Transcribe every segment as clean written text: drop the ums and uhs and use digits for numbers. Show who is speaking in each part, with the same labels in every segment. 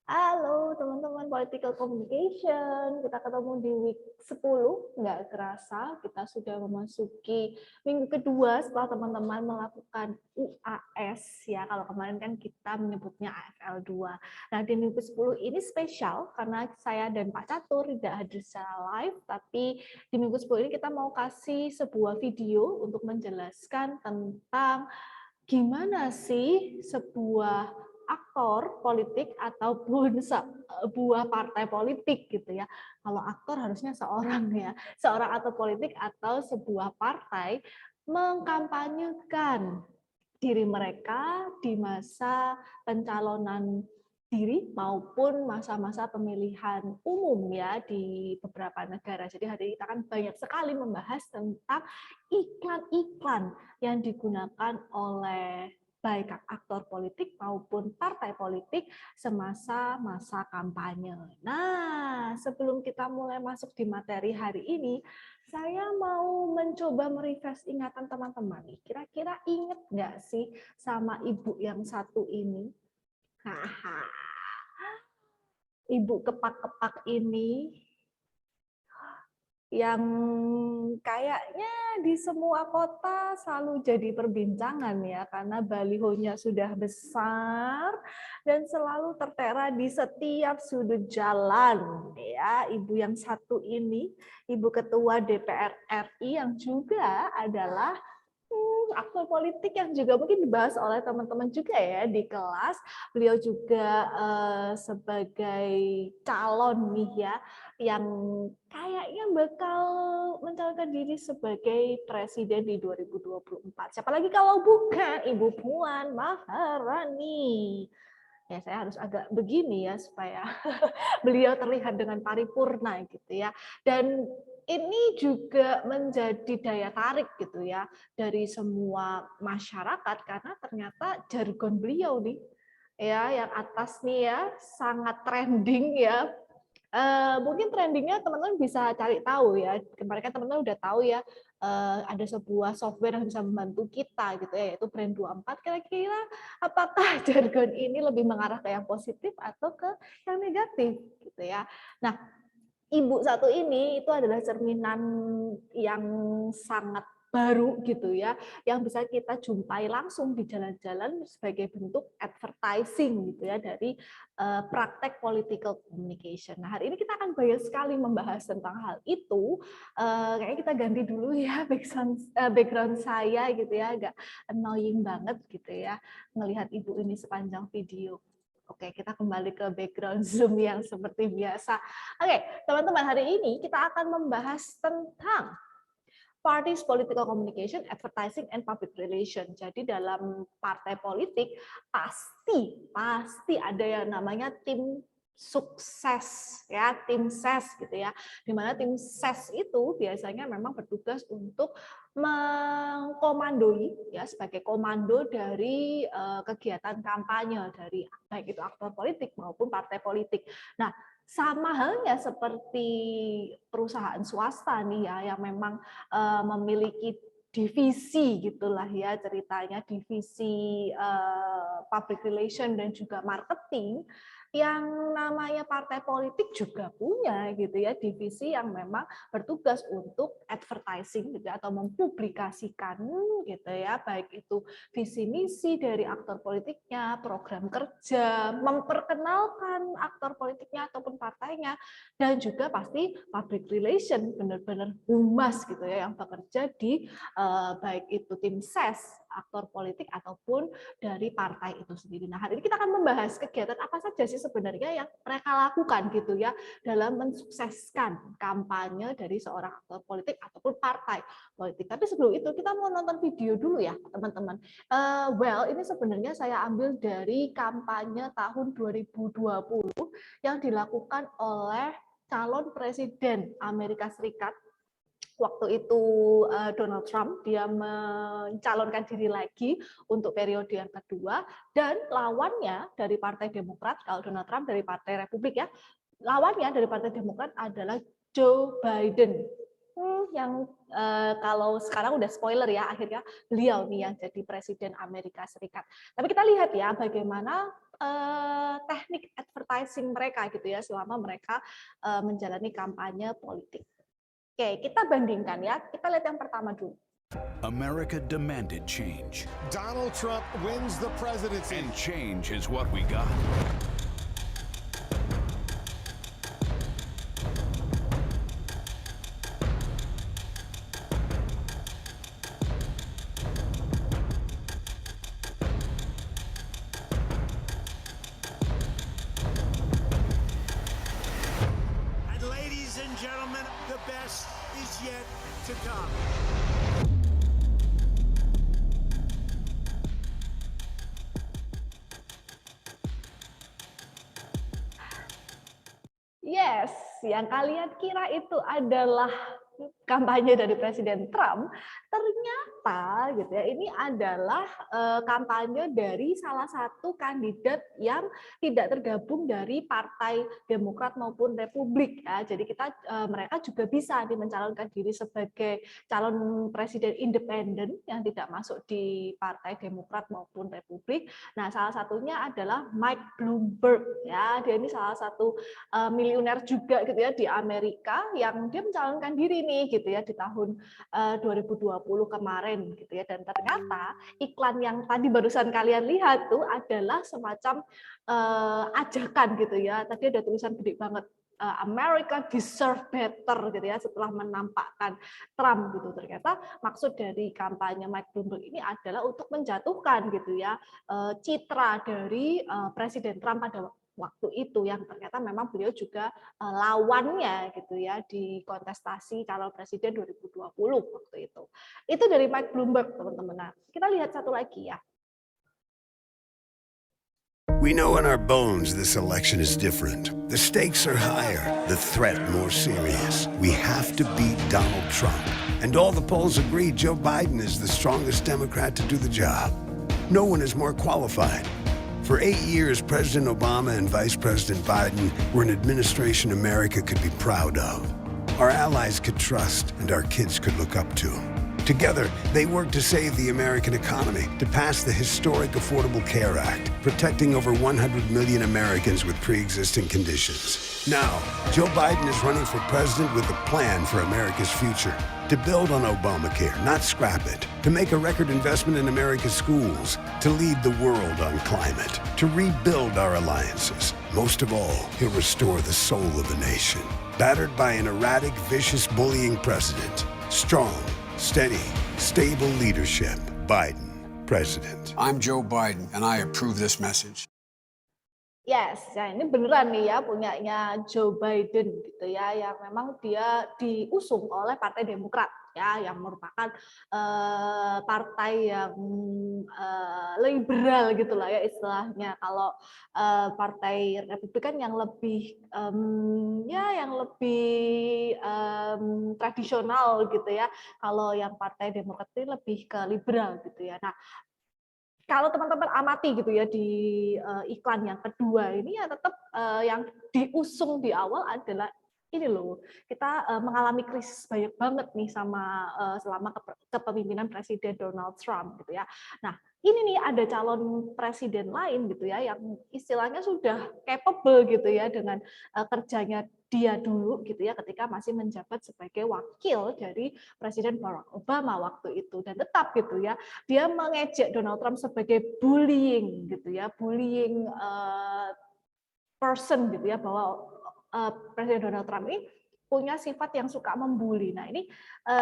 Speaker 1: Halo teman-teman Political Communication, kita ketemu di week 10, nggak kerasa kita sudah memasuki minggu kedua setelah teman-teman melakukan UAS ya. Kalau kemarin kan kita menyebutnya AFL 2. Nah di minggu 10 ini spesial karena saya dan Pak Catur tidak hadir secara live, tapi di minggu 10 ini kita mau kasih sebuah video untuk menjelaskan tentang gimana sih sebuah aktor politik ataupun sebuah partai politik gitu ya. Kalau aktor harusnya seorang aktor politik atau sebuah partai mengkampanyekan diri mereka di masa pencalonan diri maupun masa-masa pemilihan umum ya di beberapa negara. Jadi hari ini kita akan banyak sekali membahas tentang iklan-iklan yang digunakan oleh baik aktor politik maupun partai politik semasa masa kampanye. Nah, sebelum kita mulai masuk di materi hari ini, saya mau mencoba merefresh ingatan teman-teman nih. Kira-kira inget nggak sih sama ibu yang satu ini? Haha. Ibu kepak-kepak ini yang kayaknya di semua kota selalu jadi perbincangan ya, karena balihonya sudah besar dan selalu tertera di setiap sudut jalan ya. Ibu yang satu ini, Ibu Ketua DPR RI yang juga adalah aktor politik yang juga mungkin dibahas oleh teman-teman juga ya di kelas. Beliau juga sebagai calon nih ya, yang kayaknya bakal mencalonkan diri sebagai presiden di 2024. Siapa lagi kalau bukan Ibu Puan Maharani. Ya, saya harus agak begini ya supaya beliau terlihat dengan paripurna gitu ya. Dan ini juga menjadi daya tarik gitu ya dari semua masyarakat karena ternyata jargon beliau nih ya yang atas nih ya sangat trending ya. Mungkin trendingnya teman-teman bisa cari tahu ya. Kemarin kan teman-teman udah tahu ya ada sebuah software yang bisa membantu kita gitu ya, yaitu Brand24. Kira-kira apakah jargon ini lebih mengarah ke yang positif atau ke yang negatif gitu ya. Nah, ibu satu ini itu adalah cerminan yang sangat baru gitu ya, yang bisa kita jumpai langsung di jalan-jalan sebagai bentuk advertising gitu ya dari praktek political communication. Nah, hari ini kita akan banyak sekali membahas tentang hal itu. Kayaknya kita ganti dulu ya background saya gitu ya, agak annoying banget gitu ya melihat ibu ini sepanjang video. Oke, kita kembali ke background Zoom yang seperti biasa. Oke, teman-teman, hari ini kita akan membahas tentang parties political communication, advertising, and public relation. Jadi dalam partai politik pasti ada yang namanya tim sukses ya, tim ses gitu ya. Di mana tim ses itu biasanya memang bertugas untuk mengkomandoi ya sebagai komando dari kegiatan kampanye dari baik itu aktor politik maupun partai politik. Nah, sama halnya seperti perusahaan swasta nih ya yang memang memiliki divisi gitulah ya ceritanya, divisi public relation dan juga marketing. Yang namanya partai politik juga punya gitu ya divisi yang memang bertugas untuk advertising gitu atau mempublikasikan gitu ya, baik itu visi misi dari aktor politiknya, program kerja, memperkenalkan aktor politiknya ataupun partainya, dan juga pasti public relation, benar-benar humas gitu ya yang bekerja di baik itu tim ses aktor politik ataupun dari partai itu sendiri. Nah, hari ini kita akan membahas kegiatan apa saja sih sebenarnya yang mereka lakukan gitu ya dalam mensukseskan kampanye dari seorang aktor politik ataupun partai politik. Tapi sebelum itu kita mau nonton video dulu ya, teman-teman. Well, ini sebenarnya saya ambil dari kampanye tahun 2020 yang dilakukan oleh calon presiden Amerika Serikat. Waktu itu Donald Trump, dia mencalonkan diri lagi untuk periode yang kedua, dan lawannya dari Partai Demokrat, kalau Donald Trump dari Partai Republik ya, lawannya dari Partai Demokrat adalah Joe Biden. Yang kalau sekarang udah spoiler ya, akhirnya beliau nih yang jadi Presiden Amerika Serikat. Tapi kita lihat ya bagaimana teknik advertising mereka gitu ya selama mereka menjalani kampanye politik. Oke, kita bandingkan ya. Kita lihat yang pertama dulu.
Speaker 2: America demanded change.
Speaker 3: Donald Trump wins the presidency.
Speaker 2: And change is what we got.
Speaker 3: And ladies and gentlemen, the best is yet to come.
Speaker 1: Yes, yang kalian kira itu adalah kampanye dari Presiden Trump, ternyata gitu ya, ini adalah kampanye dari salah satu kandidat yang tidak tergabung dari Partai Demokrat maupun Republik ya. Jadi mereka juga bisa mencalonkan diri sebagai calon presiden independen yang tidak masuk di Partai Demokrat maupun Republik. Nah, salah satunya adalah Mike Bloomberg ya. Dia ini salah satu miliuner juga gitu ya di Amerika yang dia mencalonkan diri nih gitu ya di tahun 2020 kemarin gitu ya, dan ternyata iklan yang tadi barusan kalian lihat tuh adalah semacam ajakan gitu ya. Tadi ada tulisan gede banget, America deserve better gitu ya, setelah menampakkan Trump gitu. Ternyata maksud dari kampanye Mike Bloomberg ini adalah untuk menjatuhkan gitu ya citra dari Presiden Trump pada waktu itu, yang ternyata memang beliau juga lawannya gitu ya di kontestasi calon presiden 2020 waktu itu. Itu dari Mike Bloomberg, teman-teman. Nah, kita lihat satu lagi ya.
Speaker 4: We know in our bones this election is different. The stakes are higher, the threat more serious. We have to beat Donald Trump. And all the polls agree Joe Biden is the strongest Democrat to do the job. No one is more qualified. For 8 years, President Obama and Vice President Biden were an administration America could be proud of. Our allies could trust and our kids could look up to. Together, they worked to save the American economy, to pass the historic Affordable Care Act, protecting over 100 million Americans with pre-existing conditions. Now, Joe Biden is running for president with a plan for America's future. To build on Obamacare, not scrap it. To make a record investment in America's schools. To lead the world on climate. To rebuild our alliances. Most of all, he'll restore the soul of the nation. Battered by an erratic, vicious, bullying president. Strong, steady, stable leadership. Biden, president.
Speaker 5: I'm Joe Biden, and I approve this message.
Speaker 1: Yes, ya ini beneran nih ya punyanya Joe Biden gitu ya, yang memang dia diusung oleh Partai Demokrat ya, yang merupakan partai yang liberal gitulah ya istilahnya. Kalau Partai Republik kan yang lebih yang lebih tradisional gitu ya. Kalau yang Partai Demokrat ini lebih ke liberal gitu ya. Nah, kalau teman-teman amati gitu ya di iklan yang kedua ini ya tetap yang diusung di awal adalah ini loh, kita mengalami krisis banyak banget nih selama kepemimpinan Presiden Donald Trump gitu ya. Nah, ini nih ada calon presiden lain gitu ya yang istilahnya sudah capable gitu ya dengan kerjanya dia dulu gitu ya ketika masih menjabat sebagai wakil dari Presiden Barack Obama waktu itu, dan tetap gitu ya dia mengejek Donald Trump sebagai bullying gitu ya, bullying person gitu ya, bahwa Presiden Donald Trump ini punya sifat yang suka membuli. Nah, ini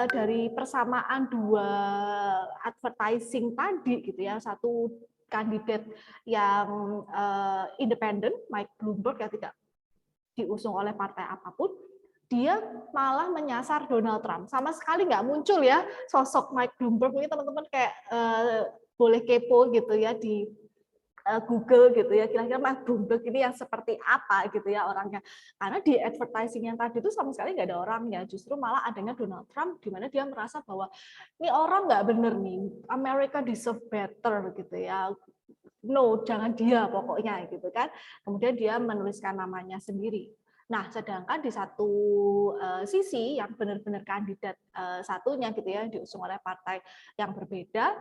Speaker 1: dari persamaan dua advertising tadi gitu ya, satu kandidat yang independen, Mike Bloomberg, yang tidak diusung oleh partai apapun, dia malah menyasar Donald Trump. Sama sekali nggak muncul ya sosok Mike Bloomberg. Mungkin teman-teman kayak boleh kepo gitu ya di Google gitu ya, kira-kira Mike Bloomberg ini yang seperti apa gitu ya orangnya. Karena di advertising yang tadi itu sama sekali nggak ada orangnya, justru malah adanya Donald Trump, di mana dia merasa bahwa ini orang nggak bener nih, America deserve better gitu ya. No, jangan dia pokoknya gitu kan. Kemudian dia menuliskan namanya sendiri. Nah, sedangkan di satu sisi yang benar-benar kandidat satunya gitu ya diusung oleh partai yang berbeda,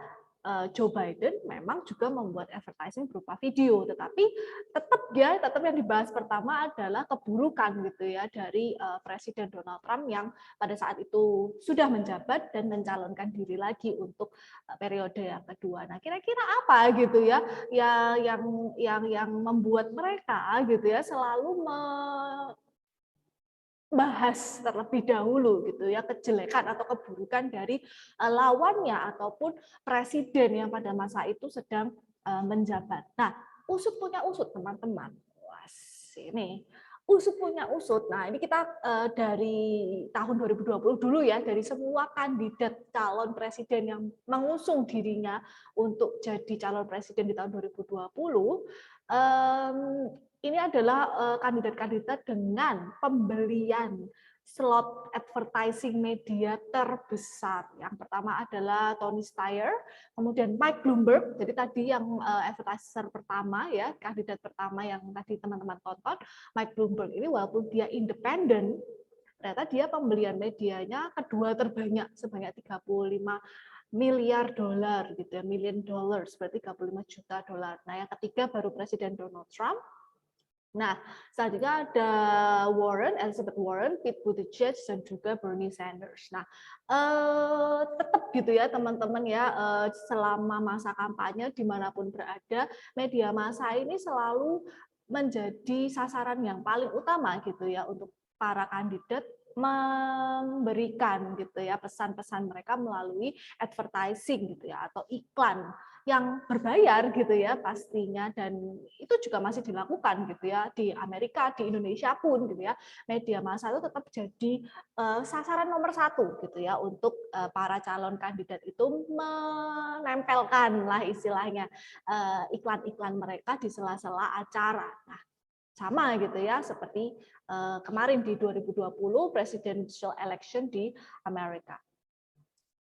Speaker 1: Joe Biden memang juga membuat advertising berupa video, tetapi tetap yang dibahas pertama adalah keburukan gitu ya dari Presiden Donald Trump yang pada saat itu sudah menjabat dan mencalonkan diri lagi untuk periode yang kedua. Nah, kira-kira apa gitu ya yang membuat mereka gitu ya selalu bahas terlebih dahulu gitu ya kejelekan atau keburukan dari lawannya ataupun presiden yang pada masa itu sedang menjabat. Nah, usut punya usut teman-teman. Wah, ini usut punya usut. Nah, ini kita dari tahun 2020 dulu ya, dari semua kandidat calon presiden yang mengusung dirinya untuk jadi calon presiden di tahun 2020, ini adalah kandidat-kandidat dengan pembelian slot advertising media terbesar. Yang pertama adalah Tony Steyer, kemudian Mike Bloomberg. Jadi tadi yang advertiser pertama ya, kandidat pertama yang tadi teman-teman tonton, Mike Bloomberg ini walaupun dia independen, ternyata dia pembelian medianya kedua terbanyak sebanyak 35 miliar dolar gitu ya, million dollars berarti 35 juta dolar. Nah, yang ketiga baru Presiden Donald Trump. Nah, selanjutnya ada Elizabeth Warren, Pete Buttigieg, dan juga Bernie Sanders. Nah, tetap gitu ya teman-teman ya, selama masa kampanye dimanapun berada, media massa ini selalu menjadi sasaran yang paling utama gitu ya untuk para kandidat memberikan gitu ya pesan-pesan mereka melalui advertising gitu ya atau iklan yang berbayar gitu ya pastinya, dan itu juga masih dilakukan gitu ya di Amerika, di Indonesia pun gitu ya, media massa itu tetap jadi sasaran nomor satu gitu ya untuk para calon kandidat itu menempelkan lah istilahnya iklan-iklan mereka di sela-sela acara. Nah, sama gitu ya seperti kemarin di 2020 presidential election di Amerika.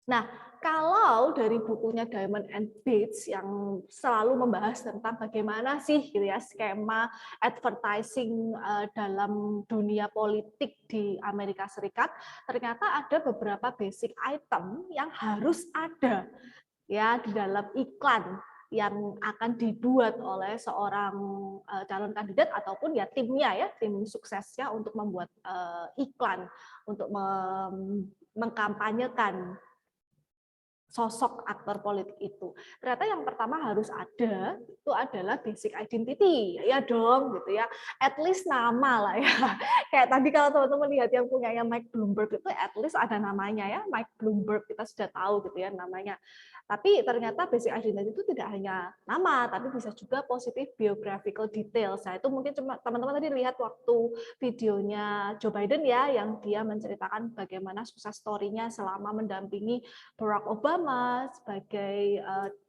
Speaker 1: Nah, kalau dari bukunya Diamond and Bates yang selalu membahas tentang bagaimana sih gitu ya skema advertising dalam dunia politik di Amerika Serikat, ternyata ada beberapa basic item yang harus ada ya di dalam iklan yang akan dibuat oleh seorang calon kandidat ataupun ya timnya ya, tim suksesnya untuk membuat iklan untuk mengkampanyekan sosok aktor politik itu. Ternyata yang pertama harus ada itu adalah basic identity, ya dong gitu ya. At least nama lah ya. Kayak tadi kalau teman-teman lihat yang punyanya Mike Bloomberg itu at least ada namanya ya, Mike Bloomberg, kita sudah tahu gitu ya namanya. Tapi ternyata basic identity itu tidak hanya nama, tapi bisa juga positive biographical details. Nah, itu mungkin cuma teman-teman tadi lihat waktu videonya Joe Biden ya, yang dia menceritakan bagaimana sukses story-nya selama mendampingi Barack Obama sebagai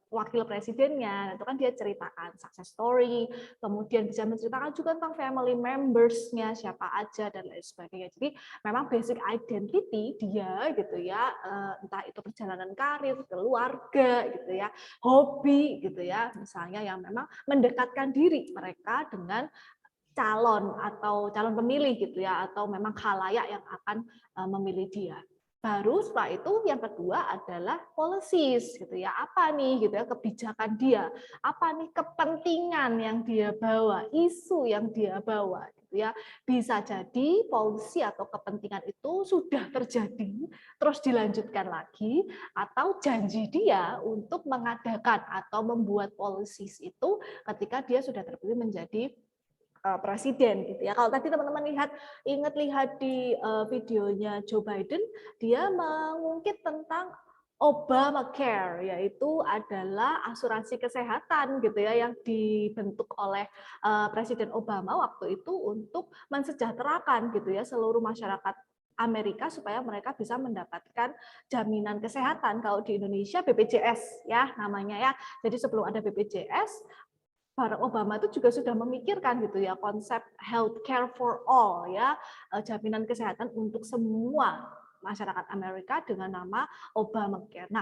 Speaker 1: wakil presidennya. Itu kan dia ceritakan success story, kemudian bisa menceritakan juga tentang family members-nya siapa aja dan lain sebagainya. Jadi memang basic identity dia gitu ya, entah itu perjalanan karir, keluarga gitu ya, hobi gitu ya, misalnya yang memang mendekatkan diri mereka dengan calon atau calon pemilih gitu ya, atau memang khalayak yang akan memilih dia. Baru setelah itu yang kedua adalah policies gitu ya, apa nih gitu ya kebijakan dia, apa nih kepentingan yang dia bawa, isu yang dia bawa gitu ya. Bisa jadi policy atau kepentingan itu sudah terjadi terus dilanjutkan lagi, atau janji dia untuk mengadakan atau membuat policies itu ketika dia sudah terpilih menjadi presiden gitu ya. Kalau tadi teman-teman ingat lihat di videonya Joe Biden, dia mengungkit tentang Obamacare, yaitu adalah asuransi kesehatan gitu ya yang dibentuk oleh Presiden Obama waktu itu untuk mensejahterakan gitu ya seluruh masyarakat Amerika supaya mereka bisa mendapatkan jaminan kesehatan. Kalau di Indonesia BPJS ya namanya ya. Jadi sebelum ada BPJS, Barack Obama itu juga sudah memikirkan gitu ya konsep healthcare for all ya, jaminan kesehatan untuk semua masyarakat Amerika dengan nama Obamacare. Nah,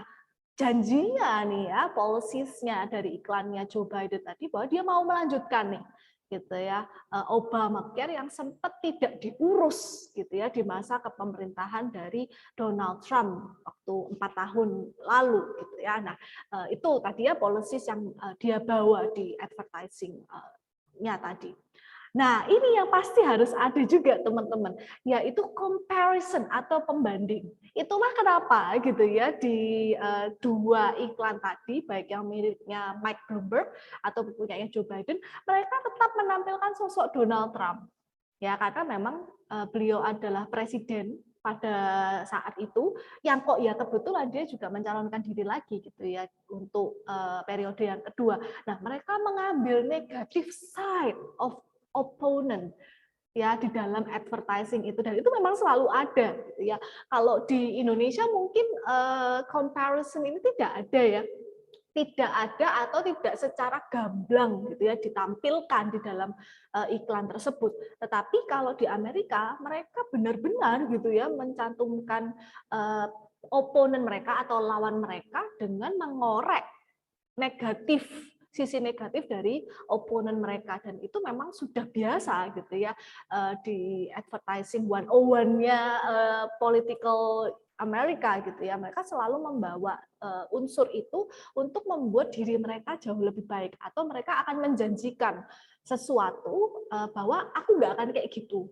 Speaker 1: janjinya nih ya, policies-nya dari iklannya Joe Biden tadi bahwa dia mau melanjutkan nih gitu ya, Obamacare yang sempat tidak diurus gitu ya di masa kepemerintahan dari Donald Trump waktu 4 tahun lalu gitu ya. Nah, itu tadi ya policies yang dia bawa di advertising-nya tadi. Nah, ini yang pasti harus ada juga teman-teman, yaitu comparison atau pembanding. Itulah kenapa gitu ya di dua iklan tadi, baik yang miliknya Mike Bloomberg atau punyanya Joe Biden, mereka tetap menampilkan sosok Donald Trump. Ya, karena memang beliau adalah presiden pada saat itu, yang kok ya kebetulan dia juga mencalonkan diri lagi gitu ya untuk periode yang kedua. Nah, mereka mengambil negative side of opponent ya di dalam advertising itu, dan itu memang selalu ada gitu ya. Kalau di Indonesia mungkin comparison ini tidak ada ya, tidak ada atau tidak secara gamblang gitu ya ditampilkan di dalam iklan tersebut. Tetapi kalau di Amerika mereka benar-benar gitu ya mencantumkan opponent mereka atau lawan mereka dengan mengorek sisi negatif dari opponent mereka, dan itu memang sudah biasa gitu ya di advertising 101-nya political Amerika gitu ya. Mereka selalu membawa unsur itu untuk membuat diri mereka jauh lebih baik, atau mereka akan menjanjikan sesuatu bahwa aku nggak akan kayak gitu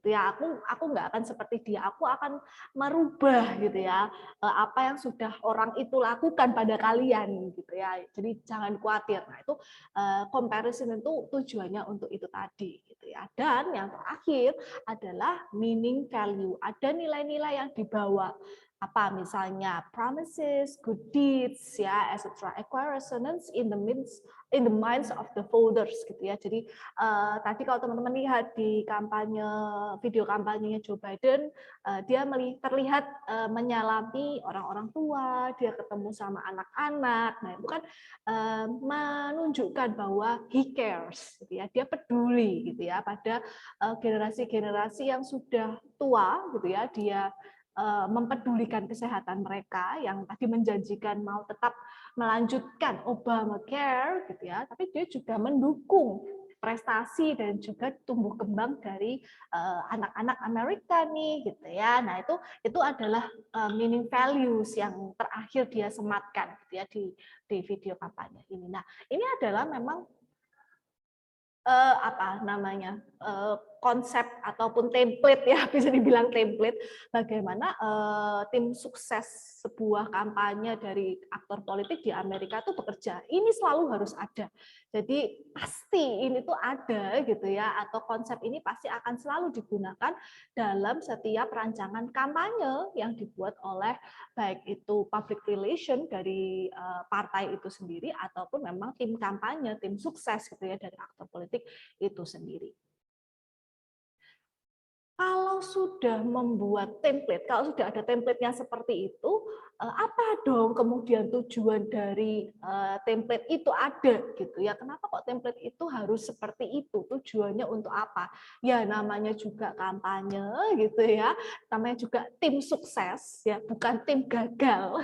Speaker 1: ya, aku nggak akan seperti dia, aku akan merubah gitu ya apa yang sudah orang itu lakukan pada kalian gitu ya, jadi jangan khawatir. Nah, itu comparison itu tujuannya untuk itu tadi gitu ya. Dan yang terakhir adalah meaning value, ada nilai-nilai yang dibawa, apa misalnya promises, good deeds ya, etc. acquire resonance in the minds of the voters gitu ya. Jadi tadi kalau teman-teman lihat di video kampanyenya Joe Biden, dia terlihat menyalami orang-orang tua, dia ketemu sama anak-anak. Nah, itu kan menunjukkan bahwa he cares gitu ya. Dia peduli gitu ya pada generasi-generasi yang sudah tua gitu ya. Dia mempedulikan kesehatan mereka yang tadi menjanjikan mau tetap melanjutkan Obamacare gitu ya, tapi dia juga mendukung prestasi dan juga tumbuh kembang dari anak-anak Amerika nih gitu ya. Nah, itu adalah meaning values yang terakhir dia sematkan gitu ya di video kampanye ini. Nah, ini adalah memang apa namanya, konsep ataupun template ya, bisa dibilang template bagaimana tim sukses sebuah kampanye dari aktor politik di Amerika itu bekerja. Ini selalu harus ada. Jadi pasti ini tuh ada gitu ya, atau konsep ini pasti akan selalu digunakan dalam setiap rancangan kampanye yang dibuat oleh baik itu public relation dari partai itu sendiri ataupun memang tim kampanye, tim sukses gitu ya dari aktor politik itu sendiri. Kalau sudah membuat template, kalau sudah ada template-nya seperti itu, apa dong kemudian tujuan dari template itu ada gitu ya? Kenapa kok template itu harus seperti itu? Tujuannya untuk apa? Ya namanya juga kampanye gitu ya, namanya juga tim sukses ya, bukan tim gagal.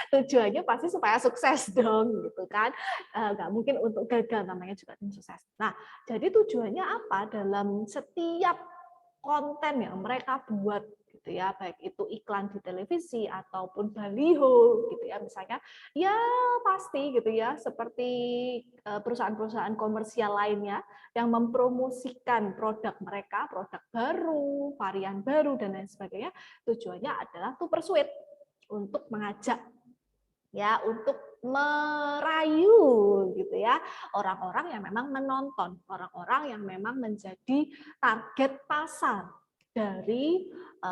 Speaker 1: Tujuannya pasti supaya sukses dong gitu kan? Nggak mungkin untuk gagal, namanya juga tim sukses. Nah, jadi tujuannya apa dalam setiap konten yang mereka buat gitu ya, baik itu iklan di televisi ataupun baliho gitu ya, misalnya ya pasti gitu ya, seperti perusahaan-perusahaan komersial lainnya yang mempromosikan produk mereka, produk baru, varian baru dan lain sebagainya, tujuannya adalah to persuade, untuk mengajak ya, untuk merayu gitu ya orang-orang yang memang menonton, orang-orang yang memang menjadi target pasar dari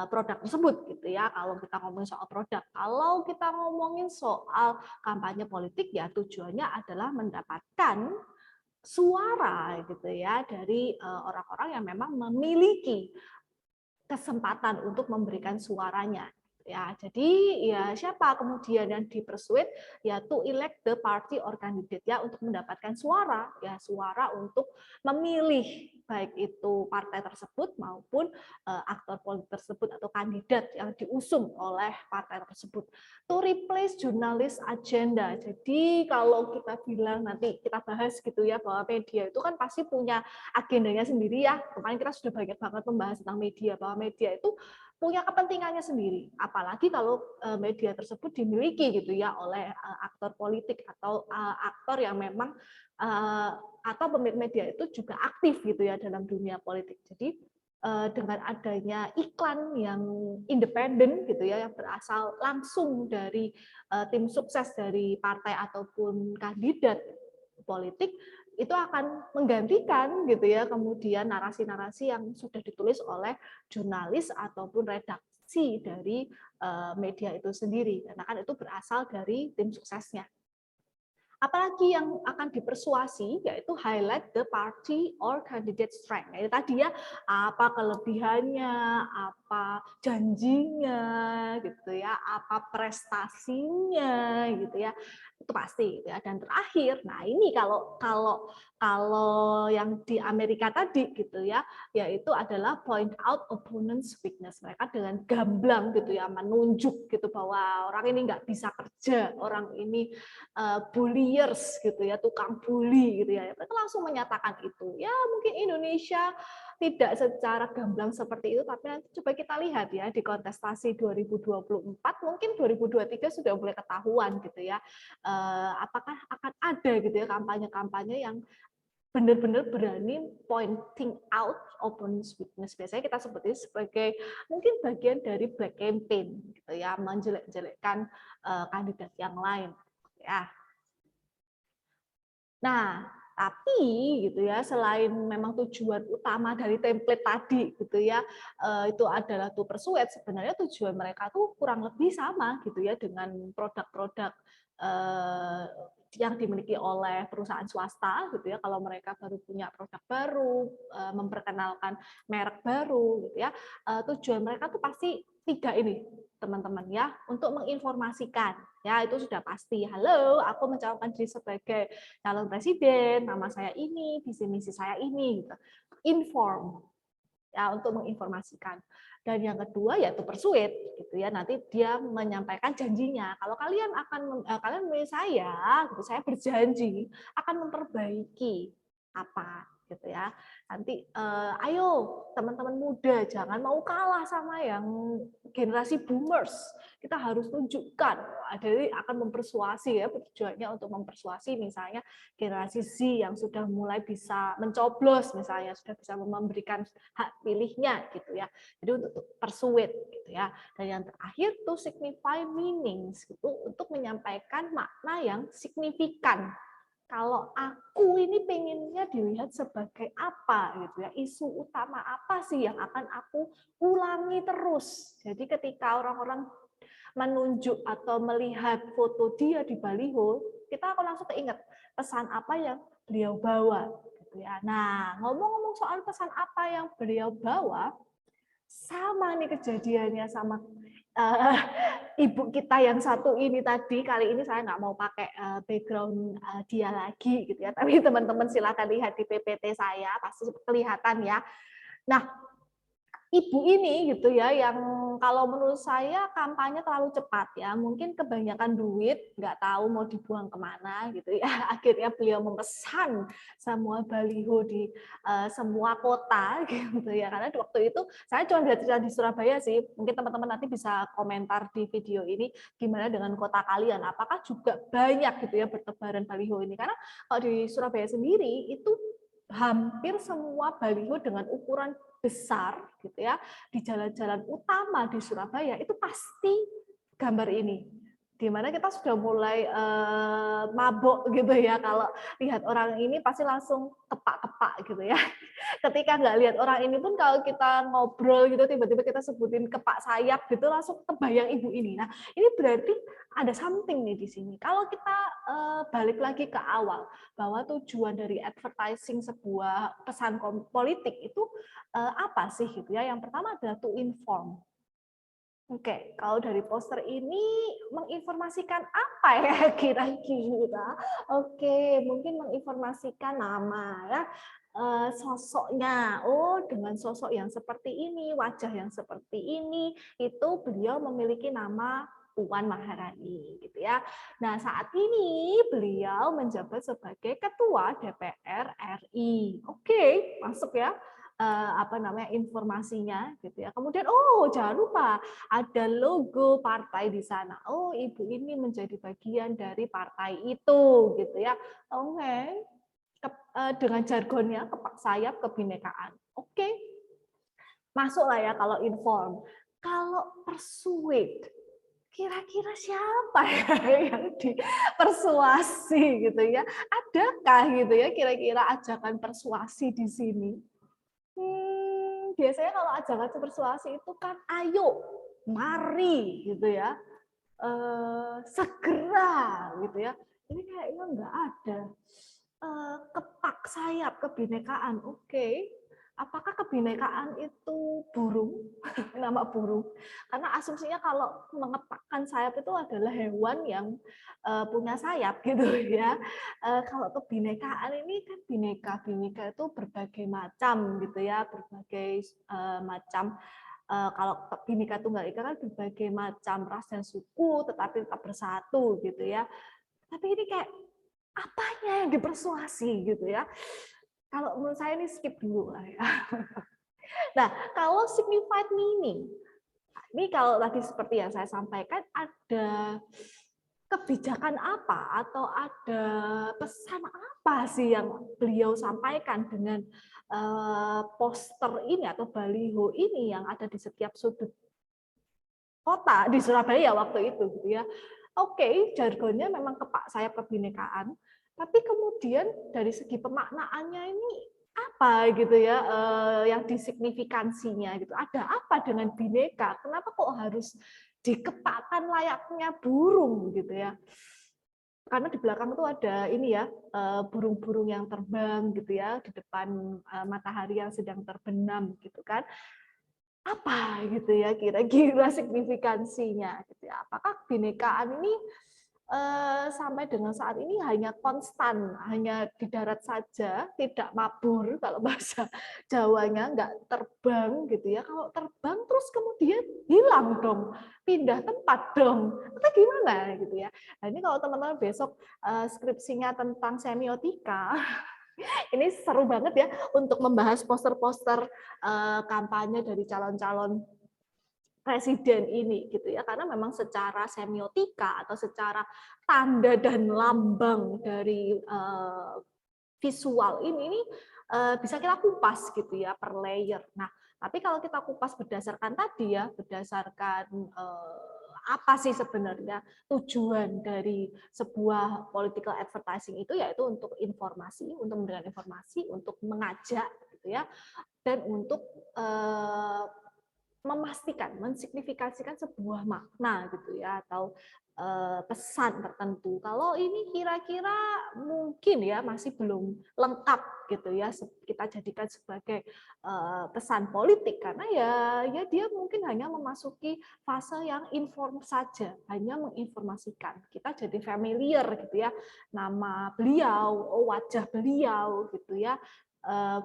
Speaker 1: produk tersebut gitu ya. Kalau kita ngomongin soal produk, kalau kita ngomongin soal kampanye politik ya tujuannya adalah mendapatkan suara gitu ya dari orang-orang yang memang memiliki kesempatan untuk memberikan suaranya. Ya, jadi ya siapa kemudian yang dipersuade ya to elect the party or candidate ya, untuk mendapatkan suara ya, suara untuk memilih baik itu partai tersebut maupun aktor politik tersebut atau kandidat yang diusung oleh partai tersebut. To replace journalist agenda. Jadi kalau kita bilang nanti kita bahas gitu ya bahwa media itu kan pasti punya agendanya sendiri ya. Kemarin kita sudah banyak banget membahas tentang media, bahwa media itu punya kepentingannya sendiri. Apalagi kalau media tersebut dimiliki gitu ya oleh aktor politik atau aktor yang memang atau pemilik media itu juga aktif gitu ya dalam dunia politik. Jadi dengan adanya iklan yang independen gitu ya yang berasal langsung dari tim sukses dari partai ataupun kandidat politik itu akan menggantikan gitu ya kemudian narasi-narasi yang sudah ditulis oleh jurnalis ataupun redaksi dari media itu sendiri karena kan itu berasal dari tim suksesnya. Apalagi yang akan dipersuasi yaitu highlight the party or candidate strength. Itu tadi ya apa kelebihannya, apa janjinya gitu ya, apa prestasinya gitu ya. Itu pasti gitu ya. Dan terakhir, nah ini kalau yang di Amerika tadi gitu ya, yaitu adalah point out opponent's weakness. Mereka dengan gamblang gitu ya menunjuk gitu bahwa orang ini nggak bisa kerja, orang ini bulliers gitu ya, tukang bully gitu ya. Mereka langsung menyatakan itu. Ya mungkin Indonesia tidak secara gamblang seperti itu, tapi nanti coba kita lihat ya di kontestasi 2024, mungkin 2023 sudah mulai ketahuan gitu ya. Apakah akan ada gitu ya kampanye-kampanye yang benar-benar berani pointing out opponent's weakness. Biasanya kita sebutnya sebagai mungkin bagian dari black campaign gitu ya, menjelek-jelekkan kandidat yang lain ya. Nah, tapi gitu ya, selain memang tujuan utama dari template tadi gitu ya, itu adalah to persuade, sebenarnya tujuan mereka tuh kurang lebih sama gitu ya dengan produk-produk yang dimiliki oleh perusahaan swasta gitu ya. Kalau mereka baru punya produk baru, memperkenalkan merek baru gitu ya, tujuan mereka tuh pasti 3 ini teman-teman ya, untuk menginformasikan ya, itu sudah pasti. Halo, aku mencalonkan diri sebagai calon presiden, nama saya ini, visi misi saya ini gitu. Inform ya, untuk menginformasikan. Dan yang kedua yaitu persuade gitu ya, nanti dia menyampaikan janjinya. Kalau kalian memilih saya gitu, saya berjanji akan memperbaiki apa gitu ya. Nanti ayo teman-teman muda jangan mau kalah sama yang generasi boomers. Kita harus tunjukkan, jadi akan mempersuasi ya, tujuannya untuk mempersuasi misalnya generasi Z yang sudah mulai bisa mencoblos misalnya, sudah bisa memberikan hak pilihnya gitu ya. Jadi untuk persuade gitu ya. Dan yang terakhir to signify meanings gitu, untuk menyampaikan makna yang signifikan. Kalau aku ini pengennya dilihat sebagai apa gitu ya, isu utama apa sih yang akan aku ulangi terus. Jadi ketika orang-orang menunjuk atau melihat foto dia di baliho, kita akan langsung keinget pesan apa yang beliau bawa gitu ya. Nah, ngomong-ngomong soal pesan apa yang beliau bawa, sama nih kejadiannya sama ibu kita yang satu ini tadi. Kali ini saya nggak mau pakai background dia lagi gitu ya, tapi teman-teman silakan lihat di PPT saya, pasti kelihatan ya. Nah, ibu ini gitu ya yang kalau menurut saya kampanye terlalu cepat ya, mungkin kebanyakan duit nggak tahu mau dibuang kemana gitu ya. Akhirnya beliau memesan semua baliho di semua kota gitu ya, karena waktu itu saya cuma lihat di Surabaya sih, mungkin teman-teman nanti bisa komentar di video ini gimana dengan kota kalian, apakah juga banyak gitu ya bertebaran baliho ini, karena kalau di Surabaya sendiri itu hampir semua baliho dengan ukuran besar gitu ya di jalan-jalan utama di Surabaya itu pasti gambar ini, di mana kita sudah mulai mabok gitu ya kalau lihat orang ini pasti langsung kepak-kepak gitu ya. Ketika nggak lihat orang ini pun kalau kita ngobrol gitu tiba-tiba kita sebutin kepak sayap gitu langsung kebayang ibu ini. Nah ini berarti ada something nih di sini. Kalau kita balik lagi ke awal bahwa tujuan dari advertising sebuah pesan politik itu apa sih gitu ya? Yang pertama adalah to inform. Oke, kalau dari poster ini menginformasikan apa ya kira-kira? Oke, mungkin menginformasikan nama ya, sosoknya. Oh, dengan sosok yang seperti ini, wajah yang seperti ini, itu beliau memiliki nama Puan Maharani, gitu ya. Nah, saat ini beliau menjabat sebagai Ketua DPR RI. Oke, masuk ya. Informasinya gitu ya. Kemudian jangan lupa ada logo partai di sana. Oh, ibu ini menjadi bagian dari partai itu gitu ya. Oke. Dengan jargonnya kepak sayap kebinekaan. Oke. Masuklah ya kalau inform. Kalau persuade, kira-kira siapa ya yang dipersuasi gitu ya? Adakah gitu ya kira-kira ajakan persuasi di sini? Biasanya kalau ajakan persuasi itu kan ayo, mari gitu ya, segera gitu ya. Ini kayaknya nggak ada. Kepak sayap kebinekaan, oke. Apakah kebinekaan itu burung, nama burung? Karena asumsinya kalau mengepakkan sayap itu adalah hewan yang punya sayap gitu ya. Kalau kebinekaan ini kan bineka itu berbagai macam gitu ya, berbagai macam. Kalau Bhinneka Tunggal Ika kan berbagai macam ras dan suku, tetapi tetap bersatu gitu ya. Tapi ini kayak apanya yang dipersuasi gitu ya? Kalau menurut saya ini skip dulu lah ya. Nah, kalau signified meaning, ini kalau tadi seperti yang saya sampaikan, ada kebijakan apa atau ada pesan apa sih yang beliau sampaikan dengan poster ini atau baliho ini yang ada di setiap sudut kota di Surabaya waktu itu gitu ya. Oke, jargonnya memang kepak sayap kebinekaan, tapi kemudian dari segi pemaknaannya ini apa gitu ya yang disignifikansinya gitu. Ada apa dengan bineka? Kenapa kok harus dikepakkan layaknya burung gitu ya? Karena di belakang itu ada ini ya burung-burung yang terbang gitu ya di depan matahari yang sedang terbenam gitu kan. Apa gitu ya kira-kira signifikansinya gitu ya. Apakah kebinekaan ini sampai dengan saat ini hanya konstan, hanya di darat saja, tidak mabur kalau bahasa Jawanya, nggak terbang gitu ya. Kalau terbang terus kemudian hilang dong, pindah tempat dong, atau gimana gitu ya. Nah ini kalau teman-teman besok skripsinya tentang semiotika, ini seru banget ya untuk membahas poster-poster kampanye dari calon-calon presiden ini gitu ya, karena memang secara semiotika atau secara tanda dan lambang dari visual ini bisa kita kupas gitu ya per layer. Nah, tapi kalau kita kupas berdasarkan tadi ya, berdasarkan apa sih sebenarnya tujuan dari sebuah political advertising itu, yaitu untuk informasi, untuk memberikan informasi, untuk mengajak gitu ya, dan untuk memastikan, mensignifikasikan sebuah makna gitu ya, atau pesan tertentu. Kalau ini kira-kira mungkin ya masih belum lengkap gitu ya kita jadikan sebagai pesan politik, karena ya dia mungkin hanya memasuki fase yang inform saja, hanya menginformasikan. Kita jadi familiar gitu ya, nama beliau, wajah beliau gitu ya.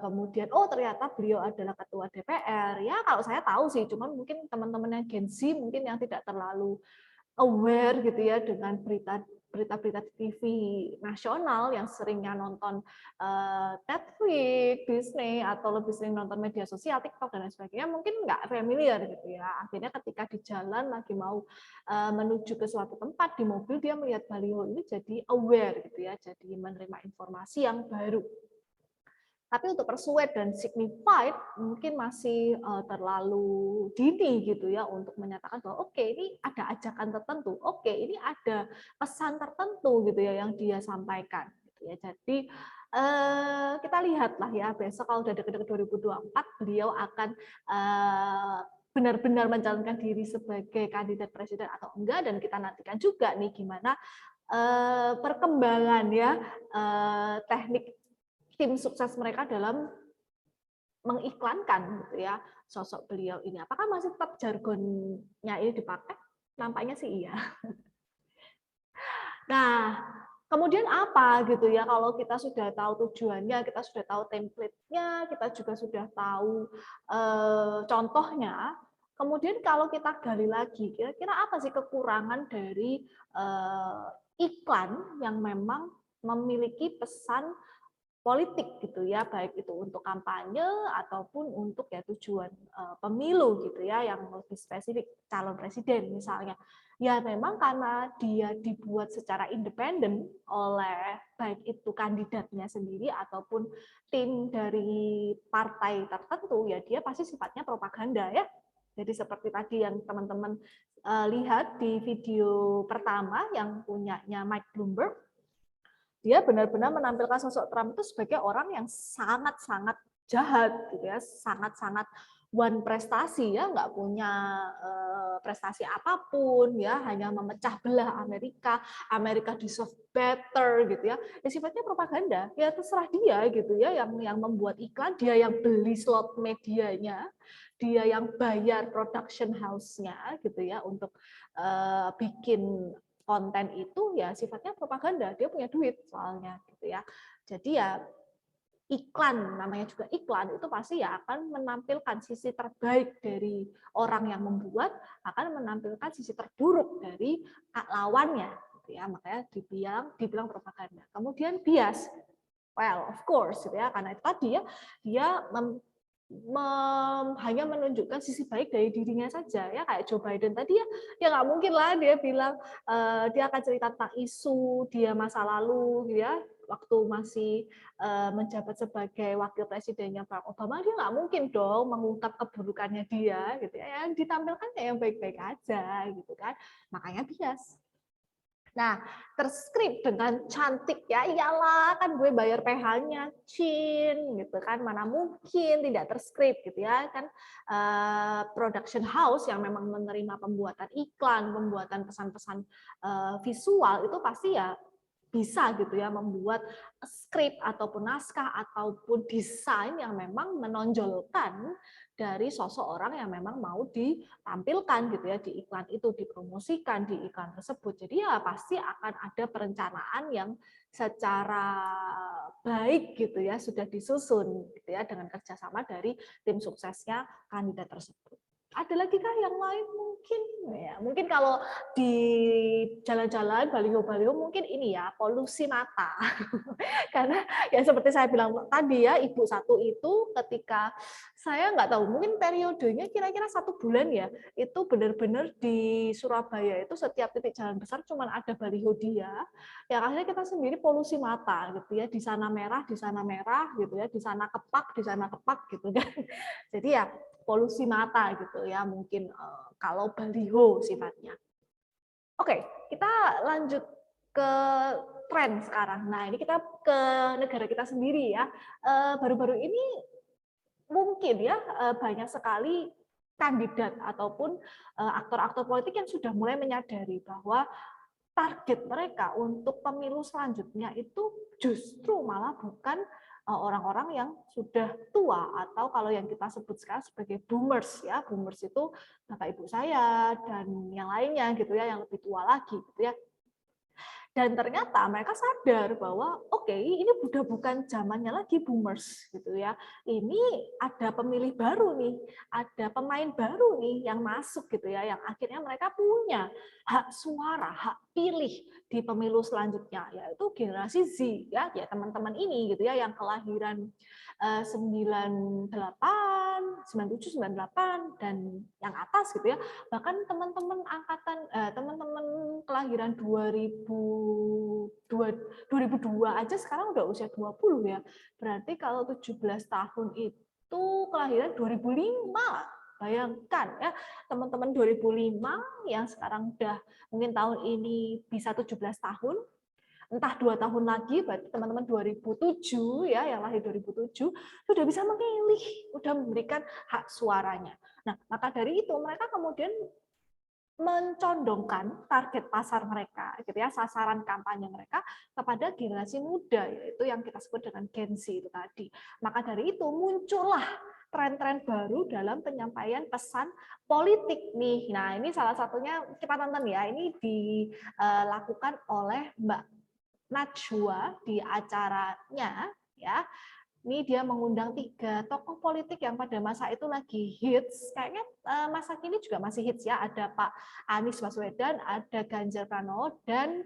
Speaker 1: Kemudian ternyata beliau adalah ketua DPR ya. Kalau saya tahu sih, cuman mungkin teman-teman yang Gen Z mungkin yang tidak terlalu aware gitu ya dengan berita-berita TV nasional yang seringnya nonton Netflix, Disney, atau lebih sering nonton media sosial, TikTok dan lain sebagainya, mungkin nggak familiar gitu ya. Akhirnya ketika di jalan lagi mau menuju ke suatu tempat di mobil, dia melihat baliho ini jadi aware gitu ya, jadi menerima informasi yang baru. Tapi untuk persuade dan signified mungkin masih terlalu dini gitu ya untuk menyatakan bahwa oke, ini ada ajakan tertentu, oke, ini ada pesan tertentu gitu ya yang dia sampaikan gitu ya. Jadi kita lihatlah ya besok kalau udah dekat-dekat 2024 beliau akan benar-benar mencalonkan diri sebagai kandidat presiden atau enggak, dan kita nantikan juga nih gimana perkembangan ya teknik tim sukses mereka dalam mengiklankan gitu ya sosok beliau ini. Apakah masih tetap jargonnya ini dipakai? Nampaknya sih iya. Nah, kemudian apa gitu ya kalau kita sudah tahu tujuannya, kita sudah tahu template-nya, kita juga sudah tahu contohnya. Kemudian kalau kita gali lagi, kira-kira apa sih kekurangan dari iklan yang memang memiliki pesan politik gitu ya, baik itu untuk kampanye ataupun untuk ya tujuan pemilu gitu ya, yang lebih spesifik calon presiden misalnya. Ya memang karena dia dibuat secara independen oleh baik itu kandidatnya sendiri ataupun tim dari partai tertentu, ya dia pasti sifatnya propaganda ya. Jadi seperti tadi yang teman-teman lihat di video pertama yang punyanya Mike Bloomberg, dia benar-benar menampilkan sosok Trump itu sebagai orang yang sangat-sangat jahat gitu ya, sangat-sangat one prestasi ya, nggak punya prestasi apapun ya, hanya memecah belah Amerika, Amerika deserve better gitu ya. Ya sifatnya propaganda, ya terserah dia gitu ya, yang membuat iklan, dia yang beli slot medianya, dia yang bayar production house-nya gitu ya untuk bikin konten itu ya sifatnya propaganda, dia punya duit soalnya gitu ya. Jadi ya iklan, namanya juga iklan, itu pasti ya akan menampilkan sisi terbaik dari orang yang membuat, akan menampilkan sisi terburuk dari lawannya gitu ya. Makanya dibilang propaganda. Kemudian bias. Well, of course gitu ya, karena itu tadi ya dia hanya menunjukkan sisi baik dari dirinya saja ya, kayak Joe Biden tadi ya nggak mungkin lah dia bilang dia akan cerita tentang isu dia masa lalu gitu ya, waktu masih menjabat sebagai wakil presidennya Barack Obama, dia nggak mungkin dong mengungkap keburukannya dia gitu ya, yang ditampilkan yang baik-baik aja gitu kan, makanya bias. Nah, terskrip dengan cantik ya, iyalah kan gue bayar PH-nya Chin gitu kan, mana mungkin tidak terskrip gitu ya kan. Production house yang memang menerima pembuatan iklan, pembuatan pesan-pesan visual itu pasti ya bisa gitu ya membuat skrip ataupun naskah ataupun desain yang memang menonjolkan dari sosok orang yang memang mau ditampilkan gitu ya di iklan itu, dipromosikan di iklan tersebut. Jadi ya pasti akan ada perencanaan yang secara baik gitu ya sudah disusun gitu ya dengan kerjasama dari tim suksesnya kandidat tersebut. Ada lagi kah yang lain mungkin? Ya, mungkin kalau di jalan-jalan baliho-baliho mungkin ini ya polusi mata. Karena ya seperti saya bilang tadi ya, ibu satu itu ketika saya nggak tahu mungkin periodenya kira-kira 1 bulan ya, itu benar-benar di Surabaya itu setiap titik jalan besar cuma ada baliho dia. Ya akhirnya kita sendiri polusi mata gitu ya, di sana merah gitu ya, di sana kepak gitu kan. Jadi ya polusi mata gitu ya mungkin kalau baliho sifatnya. Oke, kita lanjut ke tren sekarang. Nah, ini kita ke negara kita sendiri ya. Baru-baru ini mungkin ya banyak sekali kandidat ataupun aktor-aktor politik yang sudah mulai menyadari bahwa target mereka untuk pemilu selanjutnya itu justru malah bukan orang-orang yang sudah tua atau kalau yang kita sebut sekarang sebagai boomers ya. Boomers itu bapak ibu saya dan yang lainnya gitu ya, yang lebih tua lagi gitu ya. Dan ternyata mereka sadar bahwa oke, ini udah bukan zamannya lagi boomers gitu ya. Ini ada pemilih baru nih, ada pemain baru nih yang masuk gitu ya, yang akhirnya mereka punya hak suara, hak pilih di pemilu selanjutnya, yaitu generasi Z ya, ya teman-teman ini gitu ya yang kelahiran 98, 97, 98 dan yang atas gitu ya. Bahkan teman-teman angkatan teman-teman kelahiran 2002 aja sekarang udah usia 20 ya. Berarti kalau 17 tahun itu kelahiran 2005. Bayangkan ya, teman-teman 2005 yang sekarang udah mungkin tahun ini bisa 17 tahun, entah 2 tahun lagi, berarti teman-teman 2007 ya, yang lahir 2007 sudah bisa memilih, sudah memberikan hak suaranya. Nah, maka dari itu mereka kemudian mencondongkan target pasar mereka, gitu ya, sasaran kampanye mereka kepada generasi muda, yaitu yang kita sebut dengan Gen Z itu tadi. Maka dari itu muncullah tren-tren baru dalam penyampaian pesan politik nih. Nah, ini salah satunya kita tonton ya. Ini dilakukan oleh Mbak Najwa di acaranya ya. Ini dia mengundang 3 tokoh politik yang pada masa itu lagi hits. Kayaknya masa kini juga masih hits ya. Ada Pak Anies Baswedan, ada Ganjar Pranowo, dan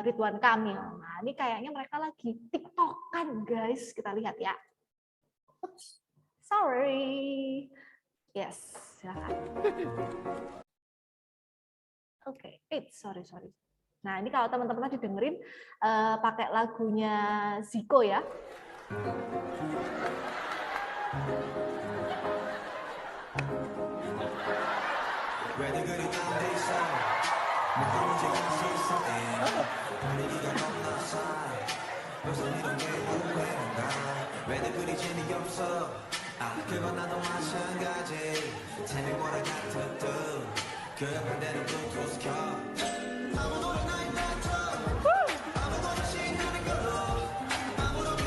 Speaker 1: Ridwan Kamil. Nah, ini kayaknya mereka lagi TikTokan, guys. Kita lihat ya. Oops, sorry. Yes, silakan. Oke, sorry. Nah, ini kalau teman-teman tadi dengerin pakai lagunya Zico ya.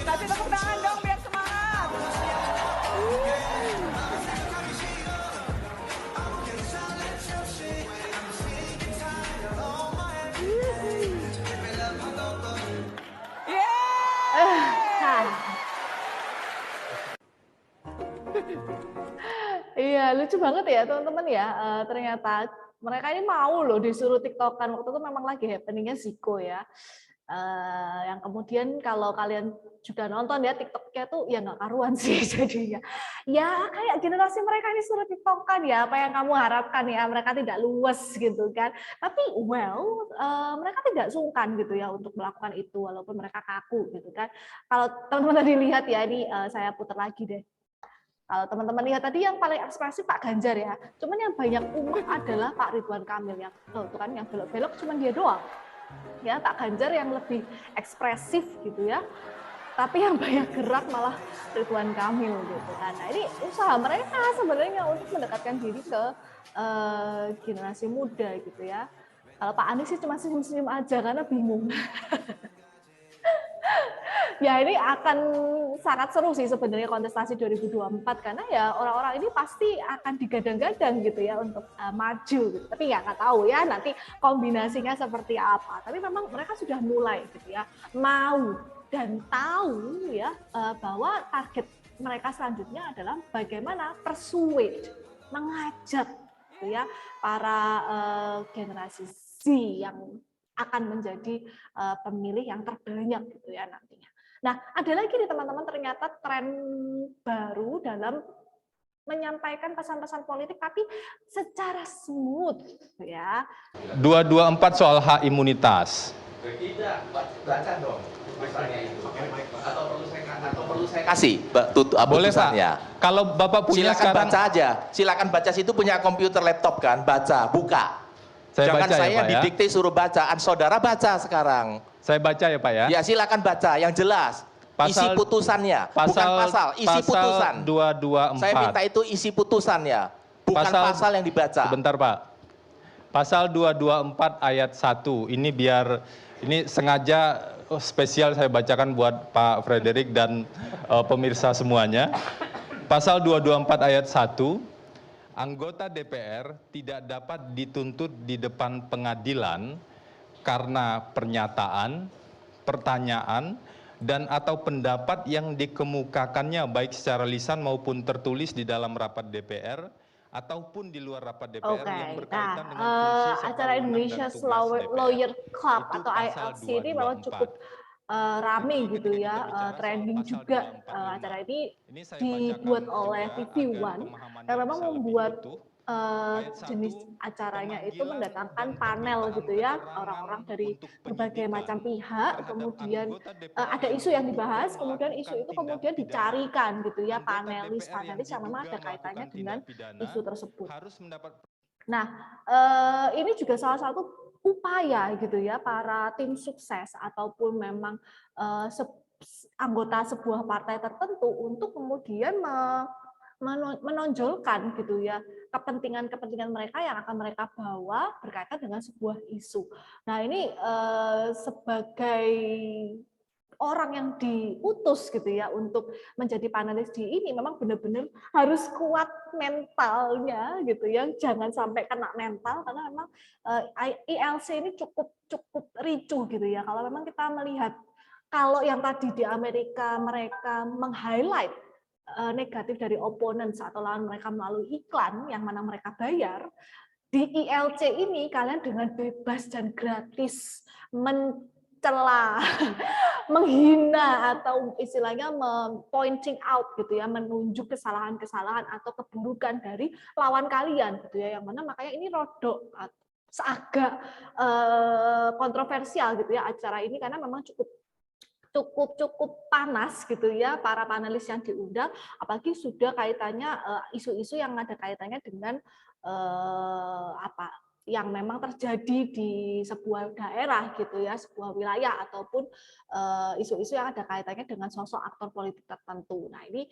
Speaker 1: Kasih tepuk tangan dong biar semangat. Iya, lucu banget ya teman-teman ya. Ternyata mereka ini mau loh disuruh TikTokan. Waktu itu memang lagi happeningnya Zico ya. Yang kemudian kalau kalian juga nonton ya TikToknya tuh ya nggak karuan sih jadinya. Ya kayak generasi mereka ini suruh TikTokan ya. Apa yang kamu harapkan ya? Mereka tidak luwes gitu kan. Tapi mereka tidak sungkan gitu ya untuk melakukan itu walaupun mereka kaku gitu kan. Kalau teman-teman tadi lihat ya ini saya putar lagi deh. Kalau teman-teman lihat tadi yang paling ekspresif Pak Ganjar ya, cuman yang banyak umat adalah Pak Ridwan Kamil yang itu kan yang belok-belok cuman dia doang. Ya, Pak Ganjar yang lebih ekspresif gitu ya. Tapi yang banyak gerak malah Ridwan Kamil gitu kan. Nah, ini usaha mereka sebenarnya untuk mendekatkan diri ke generasi muda gitu ya. Kalau Pak Anies sih cuma senyum-senyum aja karena bingung. Ya ini akan sangat seru sih sebenarnya kontestasi 2024 karena ya orang-orang ini pasti akan digadang-gadang gitu ya untuk maju gitu. Tapi ya nggak tahu ya nanti kombinasinya seperti apa. Tapi memang mereka sudah mulai gitu ya mau dan tahu ya bahwa target mereka selanjutnya adalah bagaimana persuade, mengajak gitu ya para generasi Z yang akan menjadi pemilih yang terbanyak gitu ya nantinya. Nah, ada lagi nih teman-teman ternyata tren baru dalam menyampaikan pesan-pesan politik tapi secara smooth ya.
Speaker 6: 224 soal hak imunitas.
Speaker 7: Tidak, baca dong tulisannya itu. Atau perlu saya kasih
Speaker 6: Boleh
Speaker 7: tulisannya.
Speaker 6: Pak. Kalau Bapak punya
Speaker 7: silakan
Speaker 6: sekarang
Speaker 7: baca aja. Silakan baca, situ punya komputer laptop kan, baca, buka. Jangan
Speaker 6: baca
Speaker 7: saya
Speaker 6: ya, Pak, ya?
Speaker 7: didikte suruh bacaan saudara baca sekarang.
Speaker 6: Saya baca ya Pak ya.
Speaker 7: Ya silakan baca yang jelas. Isi putusannya, bukan pasal, isi putusan.
Speaker 6: 224.
Speaker 7: Saya minta itu isi putusannya, bukan pasal yang dibaca.
Speaker 6: Sebentar Pak. Pasal 224 ayat 1. Ini sengaja spesial saya bacakan buat Pak Frederick dan pemirsa semuanya. Pasal 224 ayat 1. Anggota DPR tidak dapat dituntut di depan pengadilan karena pernyataan, pertanyaan, dan atau pendapat yang dikemukakannya baik secara lisan maupun tertulis di dalam rapat DPR ataupun di luar rapat DPR yang berkaitan dengan fungsi serta
Speaker 1: acara
Speaker 6: wewenang
Speaker 1: Indonesia
Speaker 6: dan tugas DPR.
Speaker 1: Lawyer Club
Speaker 6: Itu
Speaker 1: atau
Speaker 6: pasal
Speaker 1: ILC ini memang
Speaker 6: 224.
Speaker 1: cukup rame gitu ya, trending
Speaker 6: pasal
Speaker 1: juga.
Speaker 6: 245.
Speaker 1: Acara ini
Speaker 6: Saya
Speaker 1: dibuat
Speaker 6: bacakan
Speaker 1: oleh
Speaker 6: juga
Speaker 1: TV
Speaker 6: agar
Speaker 1: One
Speaker 6: pemahamannya
Speaker 1: dan memang
Speaker 6: bisa lebih
Speaker 1: membuat
Speaker 6: utuh.
Speaker 1: jenis acaranya itu mendatangkan panel gitu ya, orang-orang dari berbagai macam pihak, kemudian ada isu yang dibahas, kemudian isu itu kemudian dicarikan gitu ya panelis yang memang ada kaitannya dengan isu tersebut. Nah, ini juga salah satu upaya gitu ya para tim sukses ataupun memang anggota sebuah partai tertentu untuk kemudian menonjolkan gitu ya kepentingan-kepentingan mereka yang akan mereka bawa berkaitan dengan sebuah isu. Nah ini sebagai orang yang diutus gitu ya untuk menjadi panelis di ini memang benar-benar harus kuat mentalnya gitu ya, jangan sampai kena mental karena memang ILC ini cukup ricuh gitu ya. Kalau memang kita melihat kalau yang tadi di Amerika mereka meng-highlight negatif dari opponents atau lawan mereka melalui iklan yang mana mereka bayar, di ILC ini kalian dengan bebas dan gratis mencela, menghina atau istilahnya pointing out gitu ya, menunjuk kesalahan-kesalahan atau keburukan dari lawan kalian gitu ya, yang mana makanya ini rodok seagak kontroversial gitu ya acara ini karena memang cukup panas gitu ya para panelis yang diundang, apalagi sudah kaitannya isu-isu yang ada kaitannya dengan yang memang terjadi di sebuah daerah gitu ya, sebuah wilayah ataupun isu-isu yang ada kaitannya dengan sosok aktor politik tertentu. Nah ini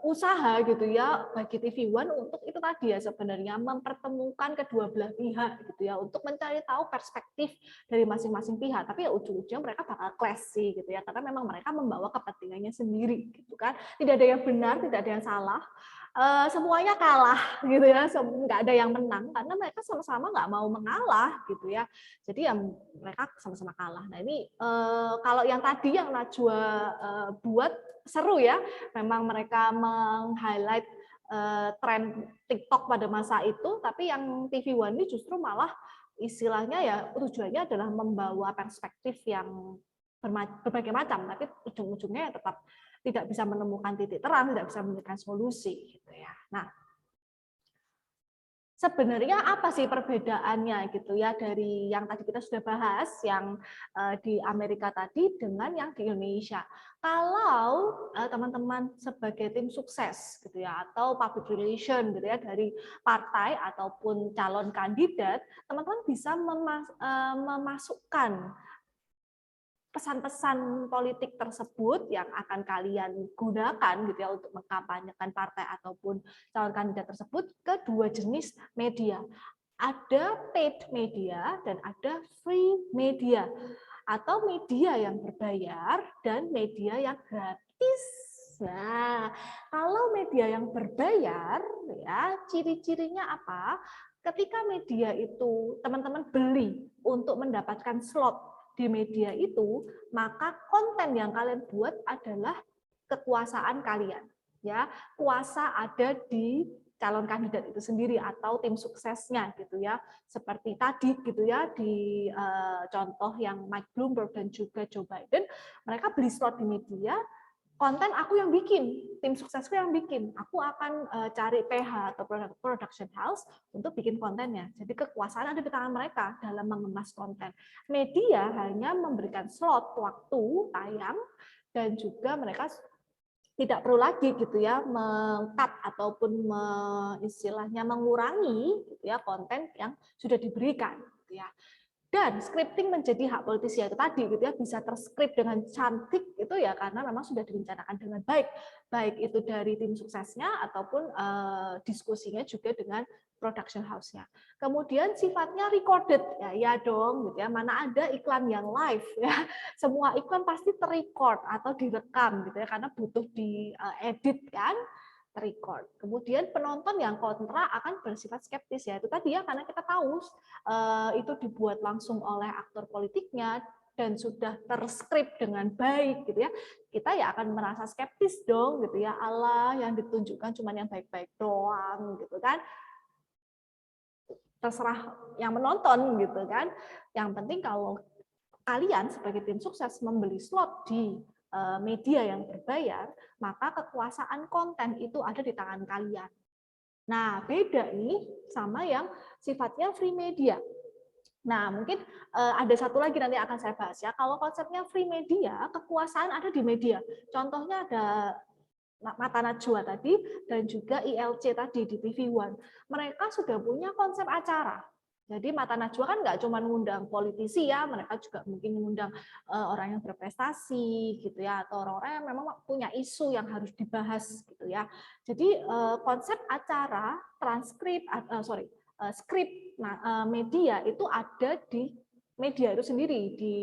Speaker 1: usaha gitu ya bagi TV One untuk itu tadi ya sebenarnya mempertemukan kedua belah pihak gitu ya untuk mencari tahu perspektif dari masing-masing pihak. Tapi ya ujung-ujungnya mereka bakal clash sih gitu ya karena memang mereka membawa kepentingannya sendiri gitu kan. Tidak ada yang benar, tidak ada yang salah. Semuanya kalah gitu ya, nggak ada yang menang karena mereka sama-sama nggak mau mengalah gitu ya, jadi ya mereka sama-sama kalah. Nah ini kalau yang tadi yang Najwa buat seru ya, memang mereka meng-highlight tren TikTok pada masa itu, tapi yang TV One ini justru malah istilahnya ya tujuannya adalah membawa perspektif yang berbagai macam, tapi ujung-ujungnya ya tetap tidak bisa menemukan titik terang, tidak bisa memberikan solusi gitu ya. Nah, sebenarnya apa sih perbedaannya gitu ya dari yang tadi kita sudah bahas yang di Amerika tadi dengan yang di Indonesia? Kalau teman-teman sebagai tim sukses gitu ya atau public relation gitu ya dari partai ataupun calon kandidat, teman-teman bisa memasukkan pesan-pesan politik tersebut yang akan kalian gunakan gitu ya untuk mengkampanyekan partai ataupun calon kandidat tersebut ke dua jenis media. Ada paid media dan ada free media atau media yang berbayar dan media yang gratis. Nah, kalau media yang berbayar ya ciri-cirinya apa? Ketika media itu teman-teman beli untuk mendapatkan slot di media itu, maka konten yang kalian buat adalah kekuasaan kalian. Ya, kuasa ada di calon kandidat itu sendiri atau tim suksesnya gitu ya. Seperti tadi gitu ya di contoh yang Mike Bloomberg dan juga Joe Biden, mereka beli slot di media. Konten aku yang bikin, tim suksesku yang bikin. Aku akan cari PH atau production house untuk bikin kontennya. Jadi kekuasaan ada di tangan mereka dalam mengemas konten. Media hanya memberikan slot waktu tayang dan juga mereka tidak perlu lagi gitu ya meng-cut ataupun istilahnya mengurangi gitu ya konten yang sudah diberikan gitu ya. Dan scripting menjadi hak politisi itu tadi gitu ya, bisa terskrip dengan cantik itu ya karena memang sudah direncanakan dengan baik itu dari tim suksesnya ataupun diskusinya juga dengan production house-nya. Kemudian sifatnya recorded ya dong gitu ya, mana ada iklan yang live ya. Semua iklan pasti terrecord atau direkam gitu ya karena butuh diedit kan. Record. Kemudian penonton yang kontra akan bersifat skeptis ya itu tadi ya karena kita tahu itu dibuat langsung oleh aktor politiknya dan sudah terskrip dengan baik gitu ya, kita ya akan merasa skeptis dong gitu ya, Allah yang ditunjukkan cuma yang baik-baik doang gitu kan, terserah yang menonton gitu kan. Yang penting kalau kalian sebagai tim sukses membeli slot di media yang berbayar, maka kekuasaan konten itu ada di tangan kalian. Nah, beda nih sama yang sifatnya free media. Nah, mungkin ada satu lagi nanti akan saya bahas ya. Kalau konsepnya free media, kekuasaan ada di media. Contohnya ada Mata Najwa tadi dan juga ILC tadi di TV One. Mereka sudah punya konsep acara. Jadi Mata Najwa kan nggak cuma mengundang politisi ya, mereka juga mungkin mengundang orang yang berprestasi gitu ya, atau orang-orang yang memang punya isu yang harus dibahas gitu ya. Jadi konsep acara, transkrip, skrip media itu ada di media itu sendiri, di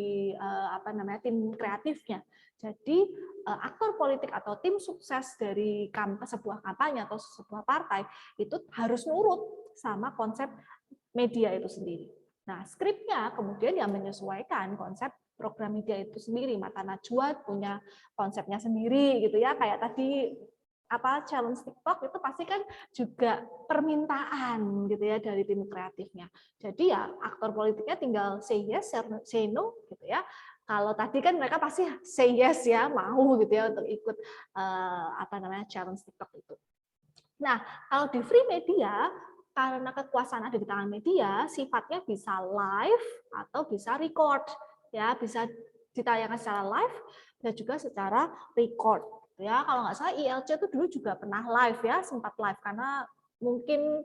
Speaker 1: tim kreatifnya. Jadi aktor politik atau tim sukses dari sebuah kampanye atau sebuah partai itu harus nurut sama konsep media itu sendiri. Nah, skripnya kemudian yang menyesuaikan konsep program media itu sendiri. Mata Najwa punya konsepnya sendiri gitu ya, kayak tadi challenge TikTok itu pasti kan juga permintaan gitu ya dari tim kreatifnya. Jadi ya aktor politiknya tinggal say yes, say no gitu ya. Kalau tadi kan mereka pasti say yes ya, mau gitu ya untuk ikut challenge TikTok itu. Nah, kalau di free media karena kekuasaan ada di tangan media, sifatnya bisa live atau bisa record, ya bisa ditayangkan secara live dan juga secara record. Ya, kalau nggak salah ILC itu dulu juga pernah live ya, sempat live karena mungkin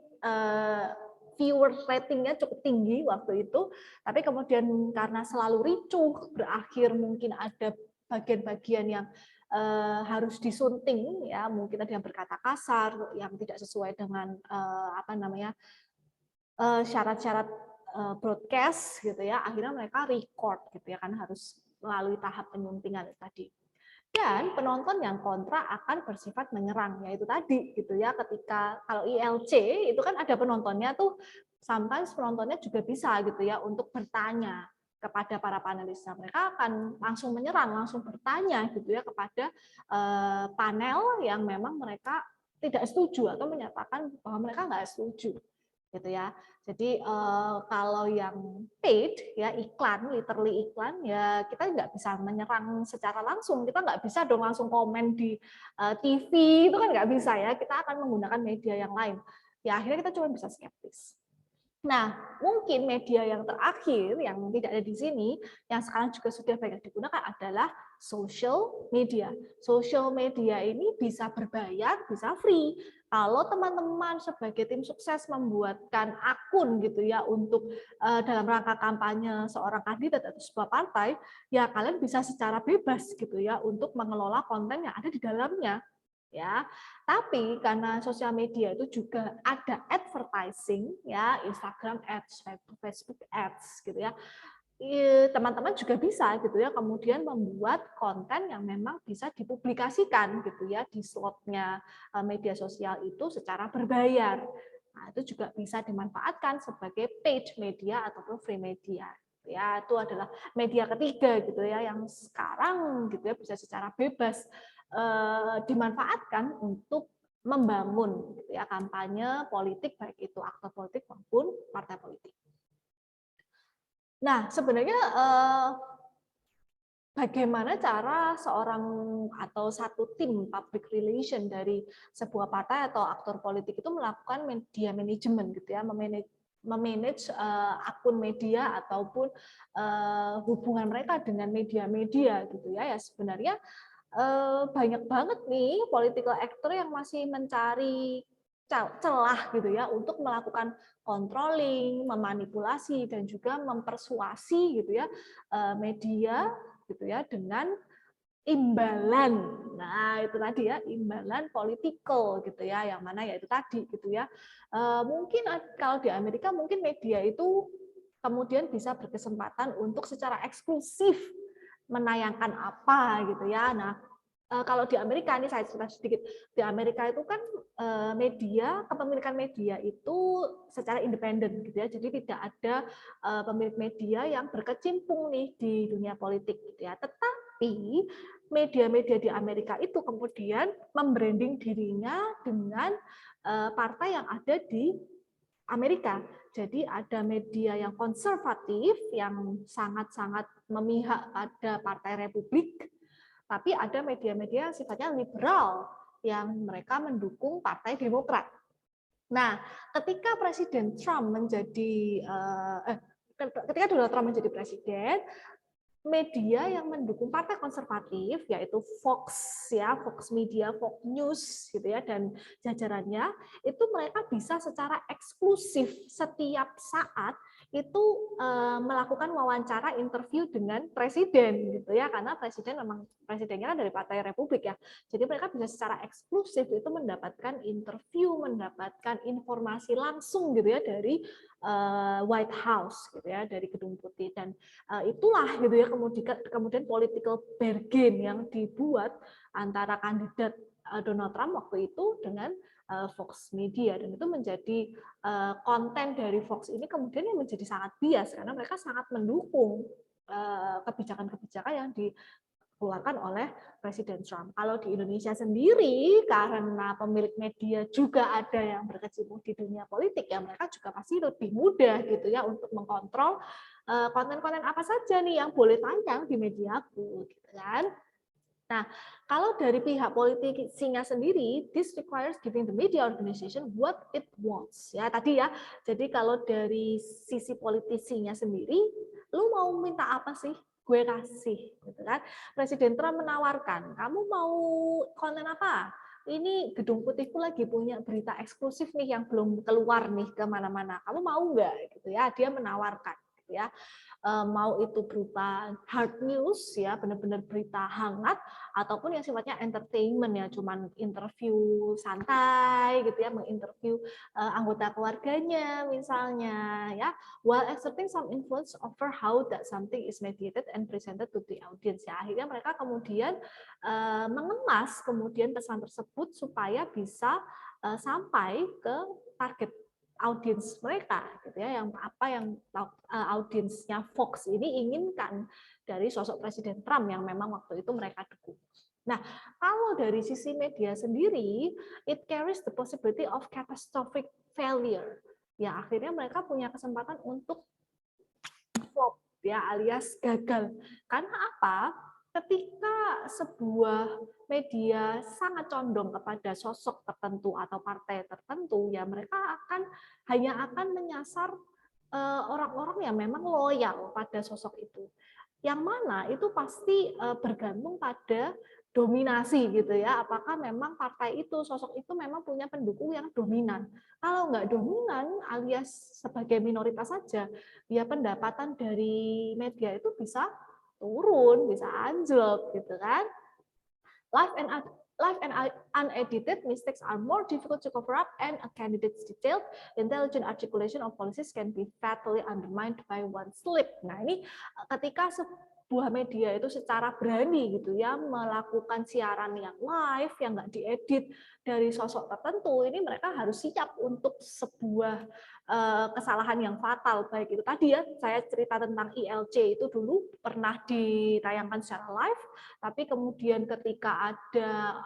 Speaker 1: viewer ratingnya cukup tinggi waktu itu, tapi kemudian karena selalu ricuh, berakhir mungkin ada bagian-bagian yang harus disunting ya, mungkin ada yang berkata kasar yang tidak sesuai dengan syarat-syarat broadcast gitu ya, akhirnya mereka record gitu ya, kan harus melalui tahap penyuntingan tadi. Dan penonton yang kontra akan bersifat menyerang, yaitu tadi gitu ya, ketika kalau ILC itu kan ada penontonnya tuh, sometimes penontonnya juga bisa gitu ya untuk bertanya kepada para panelisnya. Mereka akan langsung menyerang, langsung bertanya gitu ya kepada panel yang memang mereka tidak setuju atau menyatakan bahwa mereka nggak setuju gitu ya. Jadi kalau yang paid ya, iklan, literally iklan ya, kita nggak bisa menyerang secara langsung, kita nggak bisa dong langsung komen di TV, itu kan nggak bisa ya, kita akan menggunakan media yang lain. Ya akhirnya kita cuma bisa skeptis. Nah, mungkin media yang terakhir yang tidak ada di sini, yang sekarang juga sudah banyak digunakan adalah social media. Social media ini bisa berbayar, bisa free. Kalau teman-teman sebagai tim sukses membuatkan akun gitu ya untuk dalam rangka kampanye seorang kandidat atau sebuah partai, ya kalian bisa secara bebas gitu ya untuk mengelola konten yang ada di dalamnya. Ya, tapi karena sosial media itu juga ada advertising ya, Instagram ads, Facebook ads gitu ya, teman-teman juga bisa gitu ya kemudian membuat konten yang memang bisa dipublikasikan gitu ya di slotnya media sosial itu secara berbayar. Nah, itu juga bisa dimanfaatkan sebagai paid media ataupun free media. Ya, itu adalah media ketiga gitu ya yang sekarang gitu ya bisa secara bebas dimanfaatkan untuk membangun gitu ya kampanye politik, baik itu aktor politik maupun partai politik. Nah, sebenarnya bagaimana cara seorang atau satu tim public relation dari sebuah partai atau aktor politik itu melakukan media manajemen gitu ya, memanage akun media ataupun hubungan mereka dengan media-media gitu ya. Ya sebenarnya banyak banget nih political actor yang masih mencari celah gitu ya untuk melakukan controlling, memanipulasi dan juga mempersuasi gitu ya media gitu ya dengan imbalan. Nah, itu tadi ya, imbalan political gitu ya, yang mana ya itu tadi gitu ya. Mungkin kalau di Amerika mungkin media itu kemudian bisa berkesempatan untuk secara eksklusif menayangkan apa gitu ya. Nah, kalau di Amerika ini saya cerita sedikit. Di Amerika itu kan kepemilikan media itu secara independen gitu ya. Jadi tidak ada pemilik media yang berkecimpung nih di dunia politik gitu ya. Tetapi media-media di Amerika itu kemudian membranding dirinya dengan partai yang ada di Amerika. Jadi ada media yang konservatif yang sangat-sangat memihak pada Partai Republik, tapi ada media-media yang sifatnya liberal yang mereka mendukung Partai Demokrat. Nah, ketika Presiden Trump ketika Donald Trump menjadi presiden, media yang mendukung partai konservatif yaitu Fox ya, Fox Media, Fox News gitu ya dan jajarannya itu mereka bisa secara eksklusif setiap saat itu melakukan wawancara interview dengan presiden gitu ya, karena presidennya kan dari Partai Republik ya. Jadi mereka bisa secara eksklusif itu mendapatkan interview, mendapatkan informasi langsung gitu ya dari White House gitu ya, dari Gedung Putih, dan itulah gitu ya kemudian political bargain yang dibuat antara kandidat Donald Trump waktu itu dengan Fox Media, dan itu menjadi konten dari Fox ini kemudian yang menjadi sangat bias karena mereka sangat mendukung kebijakan-kebijakan yang dikeluarkan oleh Presiden Trump. Kalau di Indonesia sendiri, karena pemilik media juga ada yang berkecimpung di dunia politik, ya mereka juga pasti lebih mudah gitu ya untuk mengkontrol konten-konten apa saja nih yang boleh tayang di mediaku, gitu kan. Nah, kalau dari pihak politisinya sendiri, this requires giving the media organization what it wants. Ya, tadi ya. Jadi kalau dari sisi politisinya sendiri, lu mau minta apa sih? Gue kasih, gitu kan. Presiden Trump menawarkan, kamu mau konten apa? Ini Gedung Putihku lagi punya berita eksklusif nih yang belum keluar nih kemana-mana. Kamu mau nggak? Gitu ya. Dia menawarkan, gitu ya. Mau itu berupa hard news ya, benar-benar berita hangat, ataupun yang sifatnya entertainment ya, cuman interview santai gitu ya, menginterview anggota keluarganya misalnya ya, while exerting some influence over how that something is mediated and presented to the audience ya. Akhirnya mereka kemudian mengemas kemudian pesan tersebut supaya bisa sampai ke target audiens mereka gitu ya, yang audiensnya Fox ini inginkan dari sosok Presiden Trump yang memang waktu itu mereka dukung. Nah, kalau dari sisi media sendiri, it carries the possibility of catastrophic failure. Ya, akhirnya mereka punya kesempatan untuk flop ya, alias gagal. Karena apa? Ketika sebuah media sangat condong kepada sosok tertentu atau partai tertentu, ya mereka hanya akan menyasar orang-orang yang memang loyal pada sosok itu. Yang mana itu pasti bergantung pada dominasi gitu ya. Apakah memang partai itu, sosok itu memang punya pendukung yang dominan. Kalau nggak dominan, alias sebagai minoritas saja, ya pendapatan dari media itu bisa turun, bisa anjlok gitu kan. Live and unedited mistakes are more difficult to cover up, and a candidate's detailed, intelligent articulation of policies can be fatally undermined by one slip. Nah, ini ketika sebuah media itu secara berani gitu ya melakukan siaran yang live, yang nggak diedit dari sosok tertentu, ini mereka harus siap untuk sebuah kesalahan yang fatal. Baik itu tadi ya, saya cerita tentang ILC itu dulu pernah ditayangkan secara live, tapi kemudian ketika ada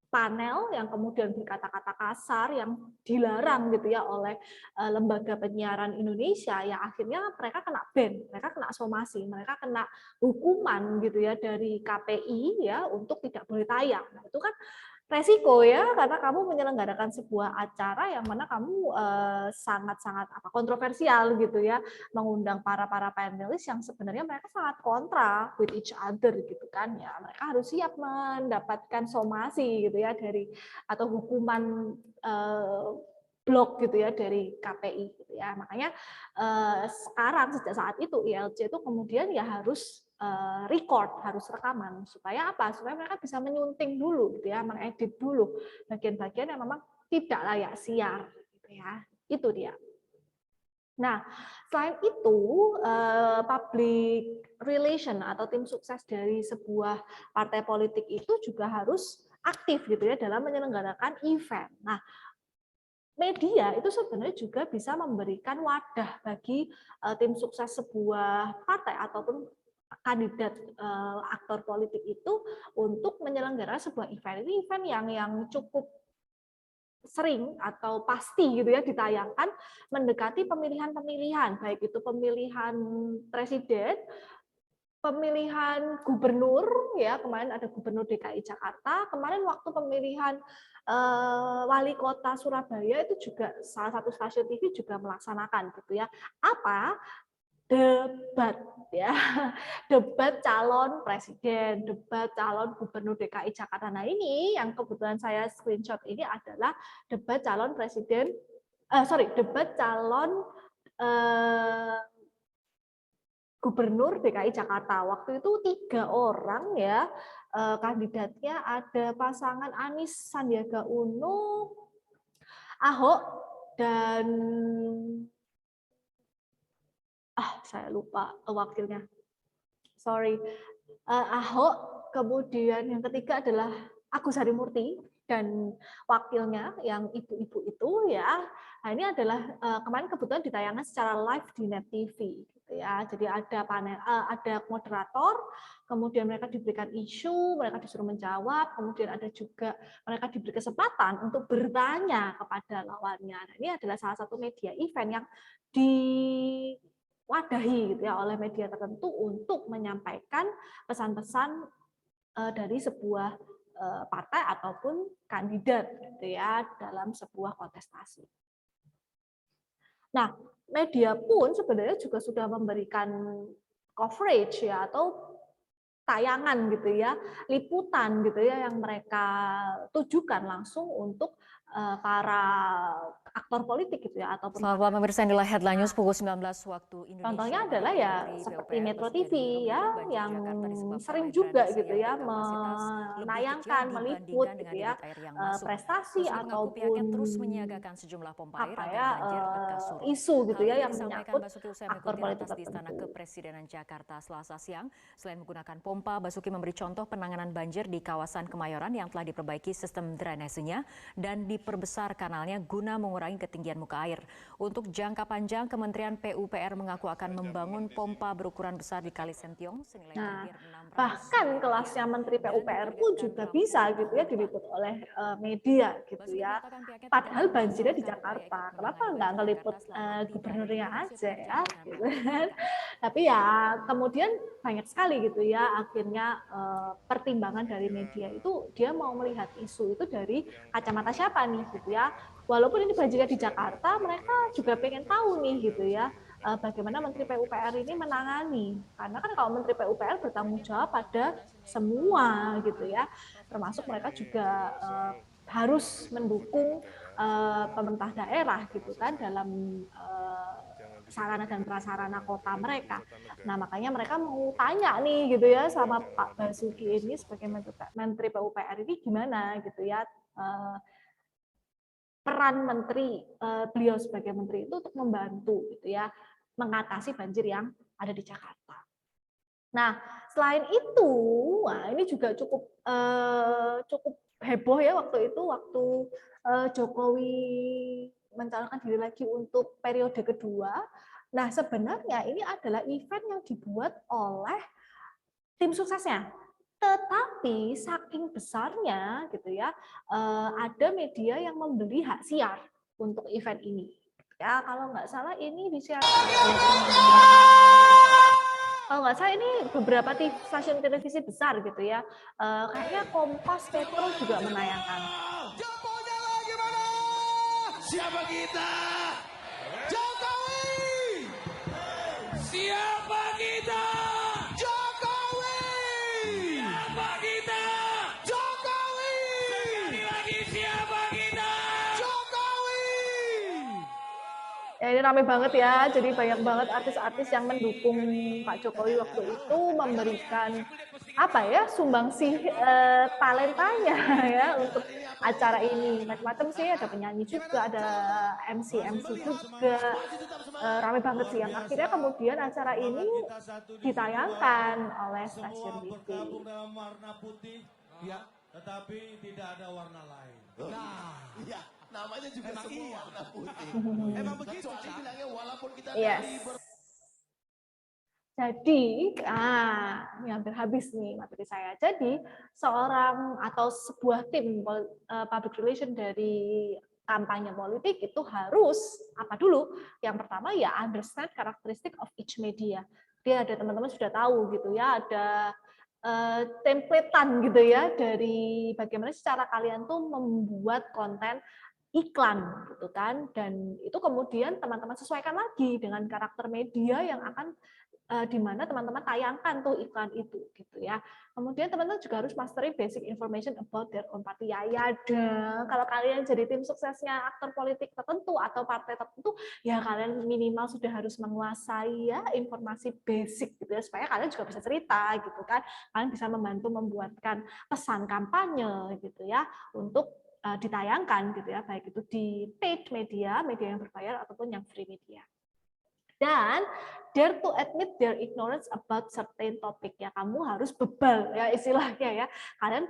Speaker 1: panel yang kemudian berkata-kata kasar yang dilarang gitu ya oleh lembaga penyiaran Indonesia, ya akhirnya mereka kena ban, mereka kena somasi, mereka kena hukuman gitu ya dari KPI ya untuk tidak boleh tayang. Nah, itu kan resiko ya, karena kamu menyelenggarakan sebuah acara yang mana kamu sangat-sangat kontroversial gitu ya, mengundang para panelis yang sebenarnya mereka sangat kontra with each other gitu kan ya. Mereka harus siap mendapatkan somasi gitu ya dari atau hukuman blok gitu ya dari KPI gitu ya. Makanya sekarang sejak saat itu ILC itu kemudian ya harus record, harus rekaman, supaya apa? Supaya mereka bisa menyunting dulu gitu ya, mengedit dulu bagian-bagian yang memang tidak layak siar gitu ya. Itu dia. Nah, selain itu public relation atau tim sukses dari sebuah partai politik itu juga harus aktif gitu ya dalam menyelenggarakan event. Nah, media itu sebenarnya juga bisa memberikan wadah bagi tim sukses sebuah partai ataupun kandidat aktor politik itu untuk menyelenggarakan sebuah event. Ini event yang cukup sering atau pasti gitu ya ditayangkan mendekati pemilihan-pemilihan, baik itu pemilihan presiden, pemilihan gubernur ya, kemarin ada gubernur DKI Jakarta, kemarin waktu pemilihan wali kota Surabaya itu juga salah satu stasiun TV juga melaksanakan gitu ya. Apa? Debat ya, debat calon presiden, debat calon gubernur DKI Jakarta. Nah, ini yang kebetulan saya screenshot ini adalah debat calon presiden, debat calon Gubernur DKI Jakarta. Waktu itu 3 orang ya kandidatnya, ada pasangan Anies Sandiaga Uno, Ahok, dan saya lupa wakilnya. Sorry. Ahok, kemudian yang ketiga adalah Agus Harimurti, dan wakilnya yang ibu-ibu itu ya. Nah, ini adalah kemarin kebetulan ditayangkan secara live di Net TV gitu ya. Jadi ada panel, ada moderator, kemudian mereka diberikan isu, mereka disuruh menjawab, kemudian ada juga mereka diberi kesempatan untuk bertanya kepada lawannya. Nah, ini adalah salah satu media event yang diwadahi gitu ya oleh media tertentu untuk menyampaikan pesan-pesan dari sebuah partai ataupun kandidat gitu ya dalam sebuah kontestasi. Nah, media pun sebenarnya juga sudah memberikan coverage ya atau tayangan gitu ya, liputan gitu ya yang mereka tujukan langsung untuk para aktor politik gitu ya ataupun
Speaker 8: selamat malam pemirsa, inilah headline news pukul 19 waktu Indonesia.
Speaker 1: Contohnya adalah ya seperti Metro TV ya yang sering juga gitu ya menayangkan, meliput gitu ya prestasi ataupun
Speaker 8: terus menyiagakan sejumlah pompa air
Speaker 1: isu gitu ya yang menyangkut aktor politik
Speaker 8: di Istana Kepresidenan Jakarta Selasa siang. Selain menggunakan pompa, Basuki memberi contoh penanganan banjir di kawasan Kemayoran yang telah diperbaiki sistem drainasenya dan diperbesar kanalnya guna mengurangi ketinggian muka air. Untuk jangka panjang, Kementerian PUPR mengaku akan membangun pompa berukuran besar di Kali Sentiong senilai hampir 600.
Speaker 1: Bahkan kelasnya Menteri PUPR pun juga bisa gitu ya diliput oleh media gitu ya. Padahal banjirnya di Jakarta, kenapa nggak ngeliput gubernurnya aja ya? Gitu kan. Tapi ya kemudian banyak sekali gitu ya akhirnya pertimbangan dari media itu dia mau melihat isu itu dari kacamata siapa nih gitu ya. Walaupun ini banjirnya di Jakarta, mereka juga pengen tahu nih gitu ya bagaimana Menteri PUPR ini menangani. Karena kan kalau Menteri PUPR bertanggung jawab pada semua gitu ya. Termasuk mereka juga harus mendukung pemerintah daerah gitu kan dalam sarana dan prasarana kota mereka. Nah, makanya mereka mau tanya nih gitu ya sama Pak Basuki ini sebagai Menteri PUPR ini gimana gitu ya peran menteri beliau sebagai menteri itu untuk membantu gitu ya mengatasi banjir yang ada di Jakarta. Nah, selain itu, wah ini juga cukup heboh ya waktu itu Jokowi mencalonkan diri lagi untuk periode kedua. Nah, sebenarnya ini adalah event yang dibuat oleh tim suksesnya. Tetapi saking besarnya gitu ya, ada media yang membeli hak siar untuk event ini. Ya, kalau nggak salah ini disiarkan. Kalau nggak salah ini beberapa stasiun televisi besar gitu ya. Kayaknya Kompas, Metro juga menayangkan.
Speaker 3: Siapa kita? Jokowi! Siapa kita? Jokowi! Siapa kita? Jokowi! Sekali lagi siapa kita? Jokowi!
Speaker 1: Ya ini ramai banget ya, jadi banyak banget artis-artis yang mendukung Pak Jokowi waktu itu memberikan apa ya sumbangsih talentanya ya untuk acara ini. Macam-macam sih, ada penyanyi juga, ada MC juga, ramai banget sih yang akhirnya kemudian acara ini ditayangkan oleh stasiun TV.
Speaker 3: Dalam warna putih, ya, tetapi tidak ada warna lain. Nah,
Speaker 9: iya, namanya juga emang semua warna putih. Emang begitu, bilangnya walaupun kita
Speaker 1: Jadi, ini hampir habis nih materi saya. Jadi, seorang atau sebuah tim public relation dari kampanye politik itu harus apa dulu? Yang pertama ya understand characteristic of each media. Dia ada teman-teman sudah tahu gitu ya, ada templatean gitu ya dari bagaimana secara kalian tuh membuat konten iklan gitu kan, dan itu kemudian teman-teman sesuaikan lagi dengan karakter media yang akan di mana teman-teman tayangkan tuh iklan itu gitu ya. Kemudian teman-teman juga harus mastery basic information about their own party. Ya dong, kalau kalian jadi tim suksesnya aktor politik tertentu atau partai tertentu, ya kalian minimal sudah harus menguasai ya informasi basic gitu ya, supaya kalian juga bisa cerita gitu kan. Kalian bisa membantu membuatkan pesan kampanye gitu ya untuk ditayangkan gitu ya, baik itu di paid media, media yang berbayar ataupun yang free media. Dan dare to admit their ignorance about certain topic, ya kamu harus bebal ya istilahnya ya, kalian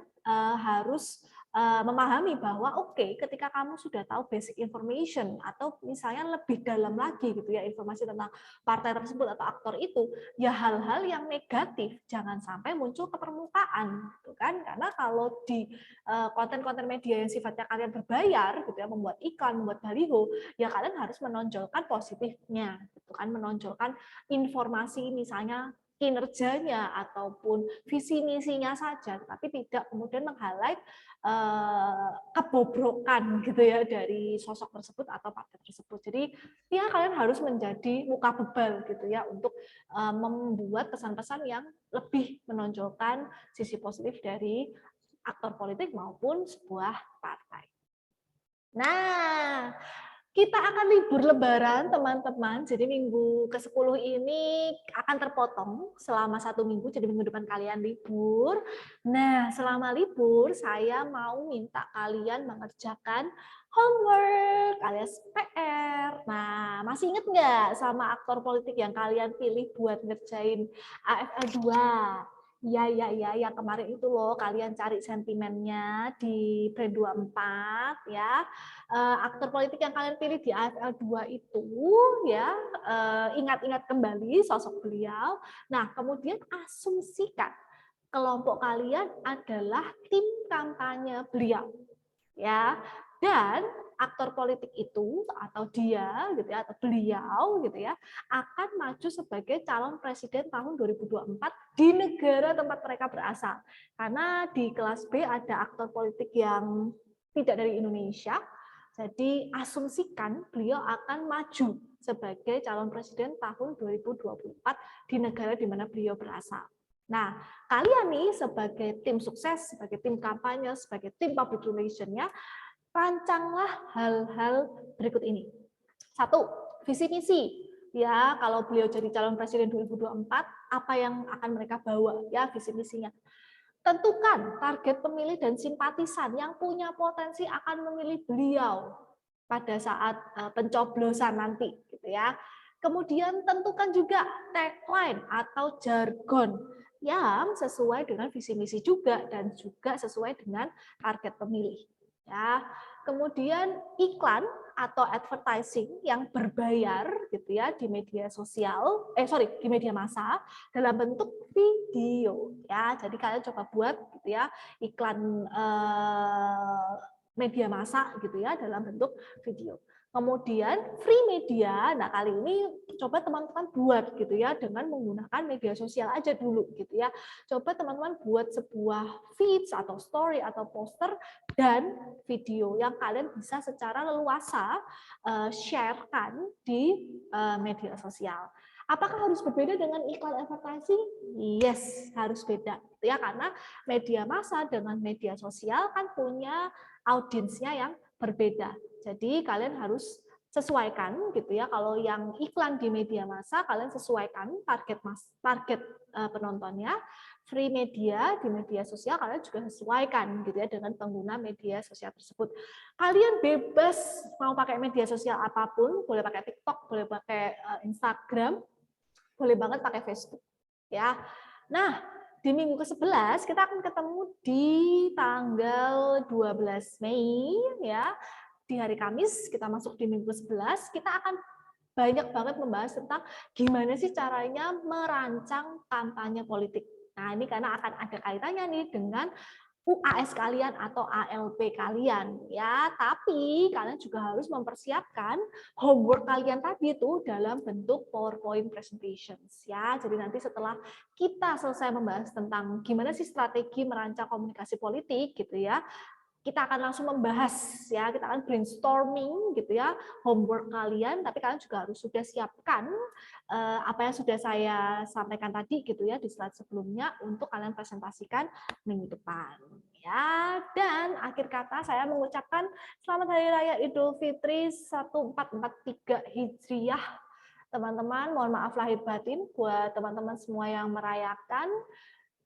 Speaker 1: harus memahami bahwa oke, ketika kamu sudah tahu basic information atau misalnya lebih dalam lagi gitu ya informasi tentang partai tersebut atau aktor itu, ya hal-hal yang negatif jangan sampai muncul ke permukaan gitu kan, karena kalau di konten-konten media yang sifatnya kalian berbayar gitu ya, membuat iklan, membuat baliho, ya kalian harus menonjolkan positifnya gitu kan, menonjolkan informasi misalnya kinerjanya ataupun visi misinya saja, tapi tidak kemudian meng-highlight kebobrokan gitu ya dari sosok tersebut atau partai tersebut. Jadi ya kalian harus menjadi muka bebal gitu ya untuk membuat pesan-pesan yang lebih menonjolkan sisi positif dari aktor politik maupun sebuah partai. Nah, kita akan libur lebaran teman-teman, jadi minggu ke-10 ini akan terpotong selama 1 minggu, jadi minggu depan kalian libur. Nah, selama libur saya mau minta kalian mengerjakan homework alias PR. Nah, masih ingat nggak sama aktor politik yang kalian pilih buat ngerjain AFL 2? Ya, kemarin itu loh kalian cari sentimennya di Brand 24 ya. Aktor politik yang kalian pilih di AFL 2 itu ya, ingat-ingat kembali sosok beliau. Nah, kemudian asumsikan kelompok kalian adalah tim kampanye beliau. Ya. Dan aktor politik itu atau dia gitu ya, atau beliau gitu ya, akan maju sebagai calon presiden tahun 2024 di negara tempat mereka berasal. Karena di kelas B ada aktor politik yang tidak dari Indonesia, jadi asumsikan beliau akan maju sebagai calon presiden tahun 2024 di negara di mana beliau berasal. Nah, kalian nih sebagai tim sukses, sebagai tim kampanye, sebagai tim public relation-nya, rancanglah hal-hal berikut ini. 1, visi misi. Ya, kalau beliau jadi calon presiden 2024, apa yang akan mereka bawa ya visi misinya. Tentukan target pemilih dan simpatisan yang punya potensi akan memilih beliau pada saat pencoblosan nanti gitu ya. Kemudian tentukan juga tagline atau jargon yang sesuai dengan visi misi juga dan juga sesuai dengan target pemilih. Ya, kemudian iklan atau advertising yang berbayar gitu ya di media sosial, di media massa dalam bentuk video ya. Jadi kalian coba buat gitu ya iklan media massa gitu ya dalam bentuk video. Kemudian free media, nah kali ini coba teman-teman buat gitu ya dengan menggunakan media sosial aja dulu gitu ya. Coba teman-teman buat sebuah feeds atau story atau poster dan video yang kalian bisa secara leluasa sharekan di media sosial. Apakah harus berbeda dengan iklan advertising? Yes, harus beda gitu ya, karena media massa dengan media sosial kan punya audiensnya yang berbeda. Jadi kalian harus sesuaikan gitu ya. Kalau yang iklan di media massa kalian sesuaikan target penontonnya. Free media di media sosial kalian juga sesuaikan gitu ya dengan pengguna media sosial tersebut. Kalian bebas mau pakai media sosial apapun, boleh pakai TikTok, boleh pakai Instagram, boleh banget pakai Facebook ya. Nah, di minggu ke-11 kita akan ketemu di tanggal 12 Mei ya. Di hari Kamis kita masuk di minggu ke-11, kita akan banyak banget membahas tentang gimana sih caranya merancang kampanye politik. Nah, ini karena akan ada kaitannya nih dengan UAS kalian atau ALP kalian ya, tapi kalian juga harus mempersiapkan homework kalian tadi itu dalam bentuk PowerPoint presentations ya. Jadi nanti setelah kita selesai membahas tentang gimana sih strategi merancang komunikasi politik gitu ya, kita akan langsung membahas ya, kita akan brainstorming gitu ya, homework kalian, tapi kalian juga harus sudah siapkan apa yang sudah saya sampaikan tadi gitu ya di slide sebelumnya untuk kalian presentasikan minggu depan ya. Dan akhir kata saya mengucapkan selamat Hari Raya Idul Fitri 1443 Hijriah. Teman-teman, mohon maaf lahir batin buat teman-teman semua yang merayakan.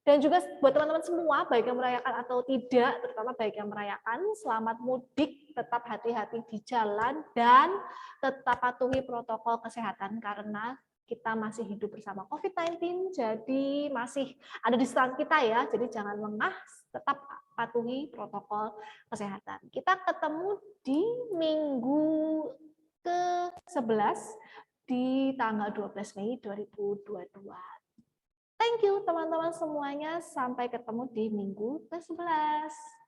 Speaker 1: Dan juga buat teman-teman semua, baik yang merayakan atau tidak, terutama baik yang merayakan, selamat mudik, tetap hati-hati di jalan, dan tetap patuhi protokol kesehatan, karena kita masih hidup bersama COVID-19, jadi masih ada di sekitar kita ya, jadi jangan lengah, tetap patuhi protokol kesehatan. Kita ketemu di minggu ke-11 di tanggal 12 Mei 2022. Thank you teman-teman semuanya, sampai ketemu di minggu ke-11.